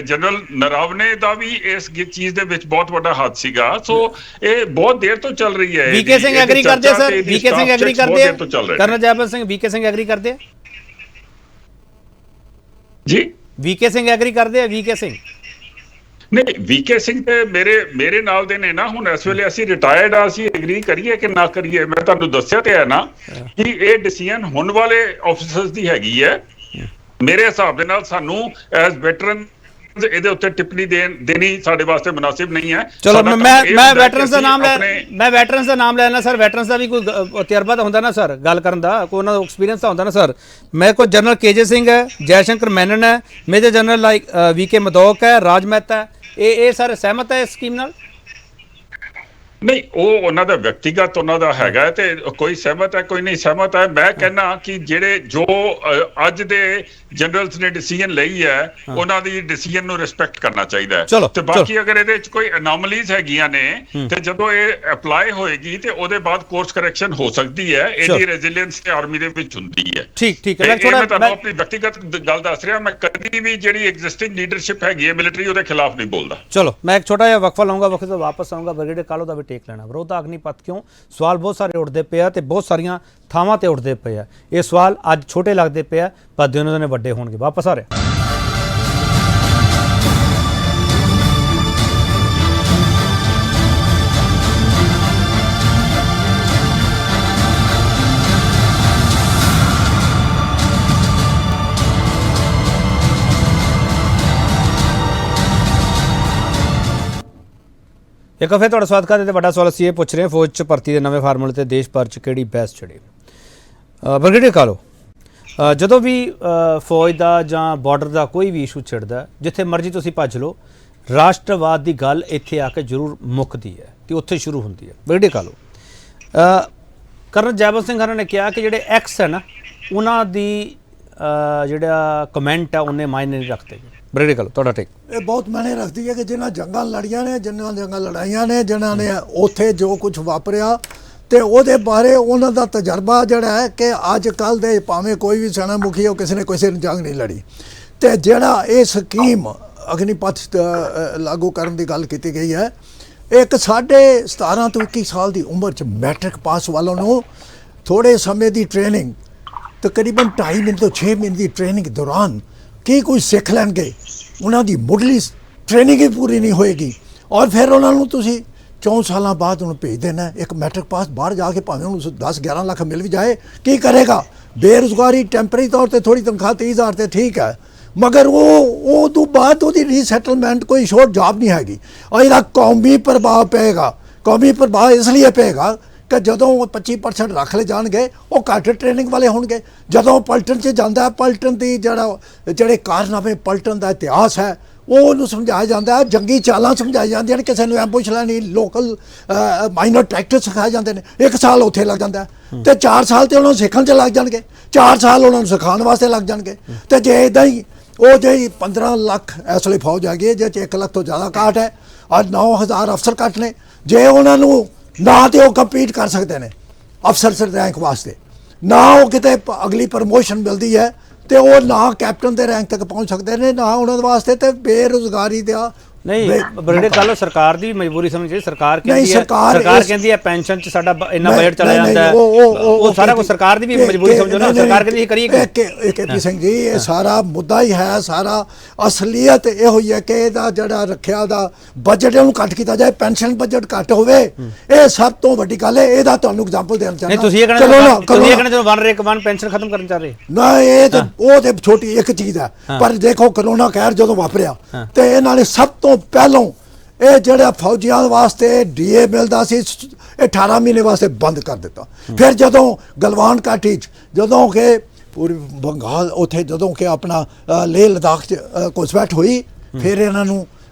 ਜਨਰਲ ਨਰਾਵਨੇ ਦਾ ਵੀ ਇਸ ਚੀਜ਼ ਦੇ ਵਿੱਚ ਬਹੁਤ ਵੱਡਾ ਹੱਥ ਸੀਗਾ। ਸੋ ਇਹ ਬਹੁਤ ਦੇਰ ਤੋਂ ਚੱਲ ਰਹੀ ਹੈ। ਵੀਕੇ ਸਿੰਘ ਐਗਰੀ ਕਰਦੇ ਸਰ? ਵੀਕੇ ਸਿੰਘ ਐਗਰੀ ਕਰਦੇ ਕਰਨਾ ਜਾਬਤ ਸਿੰਘ? ਵੀਕੇ ਸਿੰਘ ਐਗਰੀ ਕਰਦੇ ਆ ਜੀ? ਵੀਕੇ ਸਿੰਘ ਐਗਰੀ ਕਰਦੇ ਆ? ਵੀਕੇ ਸਿੰਘ ਨਹੀਂ, ਵੀਕੇ ਸਿੰਘ ਤੇ ਮੇਰੇ ਨਾਲ ਦੇ ਨੇ ਨਾ। ਹੁਣ ਇਸ ਵੇਲੇ ਅਸੀਂ ਰਿਟਾਇਰਡ ਆ, ਅਸੀਂ ਐਗਰੀ ਕਰੀਏ ਕਿ ਨਾ ਕਰੀਏ, ਮੈਂ ਤੁਹਾਨੂੰ ਦੱਸਿਆ ਤੇ ਹੈ ਨਾ ਕਿ ਇਹ ਡਿਸੀਜਨ ਹੁਣ ਵਾਲੇ ਆਫੀਸਰਸ ਦੀ ਹੈਗੀ ਹੈ। ਮੇਰੇ ਹਿਸਾਬ ਦੇ ਨਾਲ ਸਾਨੂੰ ਐਜ਼ ਵੈਟਰਨ ਇਹਦੇ ਉੱਤੇ ਟਿੱਪਣੀ ਦੇਣੀ ਸਾਡੇ ਵਾਸਤੇ ਮੁਨਾਸਿਬ ਨਹੀਂ ਹੈ। ਚਲੋ ਮੈਂ ਵੈਟਰਨਸ ਦਾ ਨਾਮ ਲੈਣਾ ਸਰ। ਵੈਟਰਨਸ ਦਾ ਵੀ ਕੋਈ ਤਜਰਬਾ ਤਾਂ ਹੁੰਦਾ ਨਾ ਸਰ, ਗੱਲ ਕਰਨ ਦਾ ਕੋਈ ਉਹਨਾਂ ਦਾ ਐਕਸਪੀਰੀਅੰਸ ਤਾਂ ਹੁੰਦਾ ਨਾ ਸਰ। ਮੇਰੇ ਕੋਲ ਜਨਰਲ KJ ਸਿੰਘ ਹੈ, ਜੈਸ਼ੰਕਰ ਮੈਨਨ ਹੈ, ਮੇਜਰ ਜਨਰਲ ਲਾਈਕ VK ਮਦੋਕ ਹੈ, ਰਾਜ ਮਹਿਤਾ ਹੈ। ਇਹ ਸਾਰੇ ਸਹਿਮਤ ਹੈ ਇਸ ਸਕੀਮ ਨਾਲ? ਨਹੀਂ, ਉਹ ਉਹਨਾਂ ਦਾ ਵਿਅਕਤੀਗਤ ਉਹਨਾਂ ਦਾ ਹੈਗਾ ਤੇ ਕੋਈ ਸਹਿਮਤ ਹੈ ਕੋਈ ਨਹੀਂ ਸਹਿਮਤ ਹੈ। ਮੈਂ ਕਹਿੰਦਾ ਕਿ ਜੋ ਅੱਜ ਦੇ ਜਨਰਲਸ ਨੇ ਡਿਸੀਜਨ ਲਈ ਹੈ ਉਹਨਾਂ ਦੀ ਡਿਸੀਜਨ ਨੂੰ ਰਿਸਪੈਕਟ ਕਰਨਾ ਚਾਹੀਦਾ ਹੈ। ਤੇ ਬਾਕੀ ਅਗਰ ਇਹਦੇ ਵਿੱਚ ਕੋਈ ਅਨੋਮਲੀਜ਼ ਹੈਗੀਆਂ ਨੇ ਤੇ ਜਦੋਂ ਇਹ ਅਪਲਾਈ ਹੋਏਗੀ ਤੇ ਉਹਦੇ ਬਾਅਦ ਕੋਰਸ ਕਰੈਕਸ਼ਨ ਹੋ ਸਕਦੀ ਹੈ। ਇਹਦੀ ਰੈਜ਼ਿਲੀਅੰਸ ਤੇ ਆਰਮੀ ਦੇ ਵਿੱਚ ਹੁੰਦੀ ਹੈ। ਠੀਕ ਹੈ। ਮੈਂ ਤੁਹਾਨੂੰ ਆਪਣੀ ਵਿਅਕਤੀਗਤ ਗੱਲ ਦੱਸ ਰਿਹਾ। ਮੈਂ ਕਦੀ ਵੀ ਜਿਹੜੀ ਐਗਜ਼ਿਸਟਿੰਗ ਲੀਡਰਸ਼ਿਪ ਹੈਗੀ ਹੈ ਮਿਲਟਰੀ, ਉਹਦੇ ਖਿਲਾਫ ਨਹੀਂ ਬੋਲਦਾ। ਚਲੋ ਮੈਂ ਇੱਕ ਛੋਟਾ ਜਿਹਾ ਵਕਫਾ ਲਵਾਂਗਾ, ਵਕਫੇ ਤੋਂ ਵਾਪਸ ਆਊਂਗਾ। ਬ੍ਰਿਗੇਡੀਅਰ ਕਾਲੋ ਦਾ ਵੀ ਟੇਕ ਲੈਣਾ। ਵਿਰੋਧ ਦਾ ਅਗਨੀਪਥ ਕਿਉਂ? ਸਵਾਲ ਬਹੁਤ ਸਾਰੇ ਉੱਠਦੇ ਪਏ ਆ ਤੇ ਬਹੁਤ ਸਾਰੀਆਂ ਥਾਵਾਂ ਤੇ ਉੱਠਦੇ ਪਏ ਆ। ਇਹ ਸਵਾਲ ਅੱਜ ਛੋਟੇ ਲੱਗਦੇ ਪਏ ਆ, ਪਰ ਦਿਨੋਂ ਦਿਨ ਵੱਡੇ ਹੋਣਗੇ। ਵਾਪਸ ਆ ਰਹੇ। ਇੱਕ ਫਿਰ ਤੁਹਾਡਾ ਸਵਾਗਤ ਕਰਦੇ ਤੇ ਵੱਡਾ ਸਵਾਲ ਅਸੀਂ ਇਹ ਪੁੱਛ ਰਹੇ ਹਾਂ, ਫੌਜ 'ਚ ਭਰਤੀ ਦੇ ਨਵੇਂ ਫਾਰਮੂਲੇ ਤੇ ਦੇਸ਼ ਭਰ 'ਚ ਕਿਹੜੀ ਬਹਿਸ ਛਿੜੀ? ਬ੍ਰਿਗੇਡੀਅਰ ਕਾਲੋ, ਜਦੋਂ ਵੀ ਫੌਜ ਦਾ ਜਾਂ ਬਾਰਡਰ ਦਾ ਕੋਈ ਵੀ ਇਸ਼ੂ ਛਿੜਦਾ, ਜਿੱਥੇ ਮਰਜ਼ੀ ਤੁਸੀਂ ਭੱਜ ਲਓ, ਰਾਸ਼ਟਰਵਾਦ ਦੀ ਗੱਲ ਇੱਥੇ ਆ ਕੇ ਜ਼ਰੂਰ ਮੁੱਕਦੀ ਹੈ ਤੇ ਉੱਥੇ ਸ਼ੁਰੂ ਹੁੰਦੀ ਹੈ। ਬ੍ਰਿਗੇਡੀਅਰ ਕਾਲੋ, ਕਰਨਲ ਜੈਬਤ ਸਿੰਘ ਹਰਾਂ ਨੇ ਕਿਹਾ ਕਿ ਜਿਹੜੇ ਐਕਸ ਹੈ ਨਾ, ਉਹਨਾਂ ਦੀ ਜਿਹੜਾ ਕਮੈਂਟ ਆ ਉਹਨੇ ਮਾਇਨੇ ਨਹੀਂ ਰੱਖਦੇ। ਬ੍ਰਿਗੇਡੀਅਰ ਕਾਲੋ, ਤੁਹਾਡਾ ਟੇਕ। ਇਹ ਬਹੁਤ ਮਾਇਨੇ ਰੱਖਦੀ ਹੈ ਕਿ ਜਿਨ੍ਹਾਂ ਜੰਗਾਂ ਲੜੀਆਂ ਨੇ, ਜਿਨ੍ਹਾਂ ਜੰਗਾਂ ਲੜਾਈਆਂ ਨੇ, ਜਿਨ੍ਹਾਂ ਨੇ ਉੱਥੇ ਜੋ ਕੁਝ ਵਾਪਰਿਆ ਤੇ ਉਹਦੇ ਬਾਰੇ ਉਹਨਾਂ ਦਾ ਤਜਰਬਾ ਜਿਹੜਾ ਹੈ ਕਿ ਅੱਜ ਕੱਲ੍ਹ ਦੇ ਭਾਵੇਂ ਕੋਈ ਵੀ ਸੈਨਾ ਮੁਖੀ ਹੋ, ਕਿਸੇ ਨੇ ਕਿਸੇ ਨੇ ਜੰਗ ਨਹੀਂ ਲੜੀ। ਤੇ ਜਿਹੜਾ ਇਹ ਸਕੀਮ ਅਗਨੀਪਥ ਲਾਗੂ ਕਰਨ ਦੀ ਗੱਲ ਕੀਤੀ ਗਈ ਹੈ, ਇੱਕ 17.5 ਤੋਂ 21 ਸਾਲ ਦੀ ਉਮਰ 'ਚ ਮੈਟ੍ਰਿਕ ਪਾਸ ਵਾਲਿਆਂ ਨੂੰ ਥੋੜ੍ਹੇ ਸਮੇਂ ਦੀ ਟ੍ਰੇਨਿੰਗ, ਤਕਰੀਬਨ 2.5 ਮਹੀਨੇ ਤੋਂ 6 ਮਹੀਨੇ ਦੀ ਟ੍ਰੇਨਿੰਗ ਦੌਰਾਨ ਕੀ ਕੁਝ ਸਿੱਖ ਲੈਣਗੇ? ਉਹਨਾਂ ਦੀ ਮੁੱਢਲੀ ਟ੍ਰੇਨਿੰਗ ਹੀ ਪੂਰੀ ਨਹੀਂ ਹੋਏਗੀ ਔਰ ਫਿਰ ਉਹਨਾਂ ਨੂੰ ਤੁਸੀਂ 4 ਸਾਲਾਂ ਬਾਅਦ ਉਹਨੂੰ ਭੇਜ ਦੇਣਾ। ਇੱਕ ਮੈਟ੍ਰਿਕ ਪਾਸ ਬਾਹਰ ਜਾ ਕੇ ਭਾਵੇਂ ਉਹਨੂੰ 10-11 ਲੱਖ ਮਿਲ ਵੀ ਜਾਏ, ਕੀ ਕਰੇਗਾ? ਬੇਰੁਜ਼ਗਾਰੀ ਟੈਂਪਰੇਰੀ ਤੌਰ ਤੇ ਥੋੜ੍ਹੀ ਤਨਖਾਹ 30,000 ਤੇ ਠੀਕ ਹੈ, ਮਗਰ ਉਹ ਤੋਂ ਬਾਅਦ ਉਹਦੀ ਰੀਸੈਟਲਮੈਂਟ ਕੋਈ ਸ਼ੋਰਟ ਜੌਬ ਨਹੀਂ ਹੈਗੀ। ਔਰ ਇਹਦਾ ਕੌਮੀ ਪ੍ਰਭਾਵ ਪਏਗਾ। ਕੌਮੀ ਪ੍ਰਭਾਵ ਇਸ ਲਈ ਪਏਗਾ ਕਿ ਜਦੋਂ 25% ਰੱਖ ਲਏ ਜਾਣਗੇ, ਉਹ ਘੱਟ ਟ੍ਰੇਨਿੰਗ ਵਾਲੇ ਹੋਣਗੇ। ਜਦੋਂ ਪਲਟਨ 'ਚ ਜਾਂਦਾ, ਪਲਟਨ ਦੀ ਜਿਹੜੇ ਕਾਰਨਾਮੇ, ਪਲਟਨ ਦਾ ਇਤਿਹਾਸ ਹੈ, ਉਹ ਉਹਨੂੰ ਸਮਝਾਇਆ ਜਾਂਦਾ ਹੈ। ਜੰਗੀ ਚਾਲਾਂ ਸਮਝਾਈ ਜਾਂਦੀਆਂ ਨੇ, ਕਿਸੇ ਨੂੰ ਐਂਬੁਸ਼ ਲੈਣੀ, ਲੋਕਲ ਮਾਈਨਰ ਟੈਕਟਿਕਸ ਸਿਖਾਏ ਜਾਂਦੇ ਨੇ। 1 ਸਾਲ ਉੱਥੇ ਲੱਗ ਜਾਂਦਾ ਤੇ 4 ਸਾਲ ਤੇ ਉਹਨਾਂ ਨੂੰ ਸਿੱਖਣ 'ਚ ਲੱਗ ਜਾਣਗੇ, 4 ਸਾਲ ਉਹਨਾਂ ਨੂੰ ਸਿਖਾਉਣ ਵਾਸਤੇ ਲੱਗ ਜਾਣਗੇ। ਤੇ ਜੇ ਇੱਦਾਂ ਹੀ ਉਹ ਜਿਹੜੀ 15 ਲੱਖ ਇਸ ਵੇਲੇ ਫੌਜ ਹੈਗੀ ਹੈ, ਜਿਹਦੇ 'ਚ 1 ਲੱਖ ਤੋਂ ਜ਼ਿਆਦਾ ਘਾਟ ਹੈ, ਅੱਜ 9,000 ਅਫਸਰ ਘੱਟ ਨੇ। ਜੇ ਉਹਨਾਂ ਨੂੰ ਨਾ ਤੇ ਉਹ ਕੰਪੀਟ ਕਰ ਸਕਦੇ ਨੇ ਅਫਸਰ ਰੈਂਕ ਵਾਸਤੇ, ਨਾ ਉਹ ਕਿਤੇ ਅਗਲੀ ਪ੍ਰਮੋਸ਼ਨ ਮਿਲਦੀ ਹੈ, ਤੇ ਉਹ ਨਾ ਕੈਪਟਨ ਦੇ ਰੈਂਕ ਤੱਕ ਪਹੁੰਚ ਸਕਦੇ ਨੇ, ਨਾ ਉਹਨਾਂ ਦੇ ਵਾਸਤੇ ਤੇ ਬੇਰੁਜ਼ਗਾਰੀ ਦਾ ਨਹੀਂ। ਬ੍ਰਿਗੇਡੀਅਰ ਕਾਲੋ, ਸਰਕਾਰ ਦੀ ਮਜਬੂਰੀ ਸਮਝੀ। ਸਰਕਾਰ ਕਹਿੰਦੀ ਹੈ ਪੈਨਸ਼ਨ 'ਚ ਸਾਡਾ ਇੰਨਾ ਬਜਟ ਚਲਾ ਜਾਂਦਾ ਹੈ, ਉਹ ਸਾਰਾ ਕੁਝ ਸਰਕਾਰ ਦੀ ਵੀ ਮਜਬੂਰੀ ਸਮਝੋ ਨਾ। ਸਰਕਾਰ ਕਹਿੰਦੀ ਇਹ ਕਰੀਏ। KP ਸਿੰਘ ਜੀ, ਇਹ ਸਾਰਾ ਮੁੱਦਾ ਹੀ ਹੈ, ਸਾਰਾ ਅਸਲੀਅਤ ਇਹ ਹੋਈ ਹੈ ਕਿ ਇਹਦਾ ਜਿਹੜਾ ਰੱਖਿਆ ਦਾ ਬਜਟ ਉਹਨੂੰ ਘੱਟ ਕੀਤਾ ਜਾਏ, ਪੈਨਸ਼ਨ ਬਜਟ ਘੱਟ ਹੋਵੇ। ਇਹ ਸਭ ਤੋਂ ਵੱਡੀ ਗੱਲ ਹੈ। ਇਹਦਾ ਤੁਹਾਨੂੰ ਐਗਜ਼ਾਮਪਲ ਦੇਣਾ ਚਾਹੁੰਦਾ। ਤੁਸੀਂ ਇਹ ਕਹਿੰਦੇ ਜਦੋਂ 1 ਰੇਕ 1 ਪੈਨਸ਼ਨ ਖਤਮ ਕਰਨ ਚਾਹ ਰਹੇ ਨਾ, ਇਹ ਤੇ ਉਹ ਤੇ ਛੋਟੀ ਇੱਕ ਚੀਜ਼ ਹੈ। ਪਰ ਦੇਖੋ ਕਰੋਨਾ ਕਹਿਰ ਜਦੋਂ ਵਾਪਰਿਆ ਤੇ ਇਹਨਾਂ ਨੇ ਸਭ ਤੋਂ ਪਹਿਲੋਂ ਇਹ ਜਿਹੜਾ ਫੌਜੀਆਂ ਵਾਸਤੇ ਡੀਏ ਮਿਲਦਾ ਸੀ ਇਹ 18 ਮਹੀਨੇ ਵਾਸਤੇ ਬੰਦ ਕਰ ਦਿੱਤਾ। ਫਿਰ ਜਦੋਂ ਗਲਵਾਨ ਘਾਟੀ 'ਚ ਜਦੋਂ ਕਿ ਪੂਰੀ ਬੰਗਾਲ ਉੱਥੇ ਜਦੋਂ ਕਿ ਆਪਣਾ ਲੇਹ ਲਦਾਖ 'ਚ ਘੁਸਪੈਠ ਹੋਈ, ਫਿਰ ਇਹਨਾਂ ਨੂੰ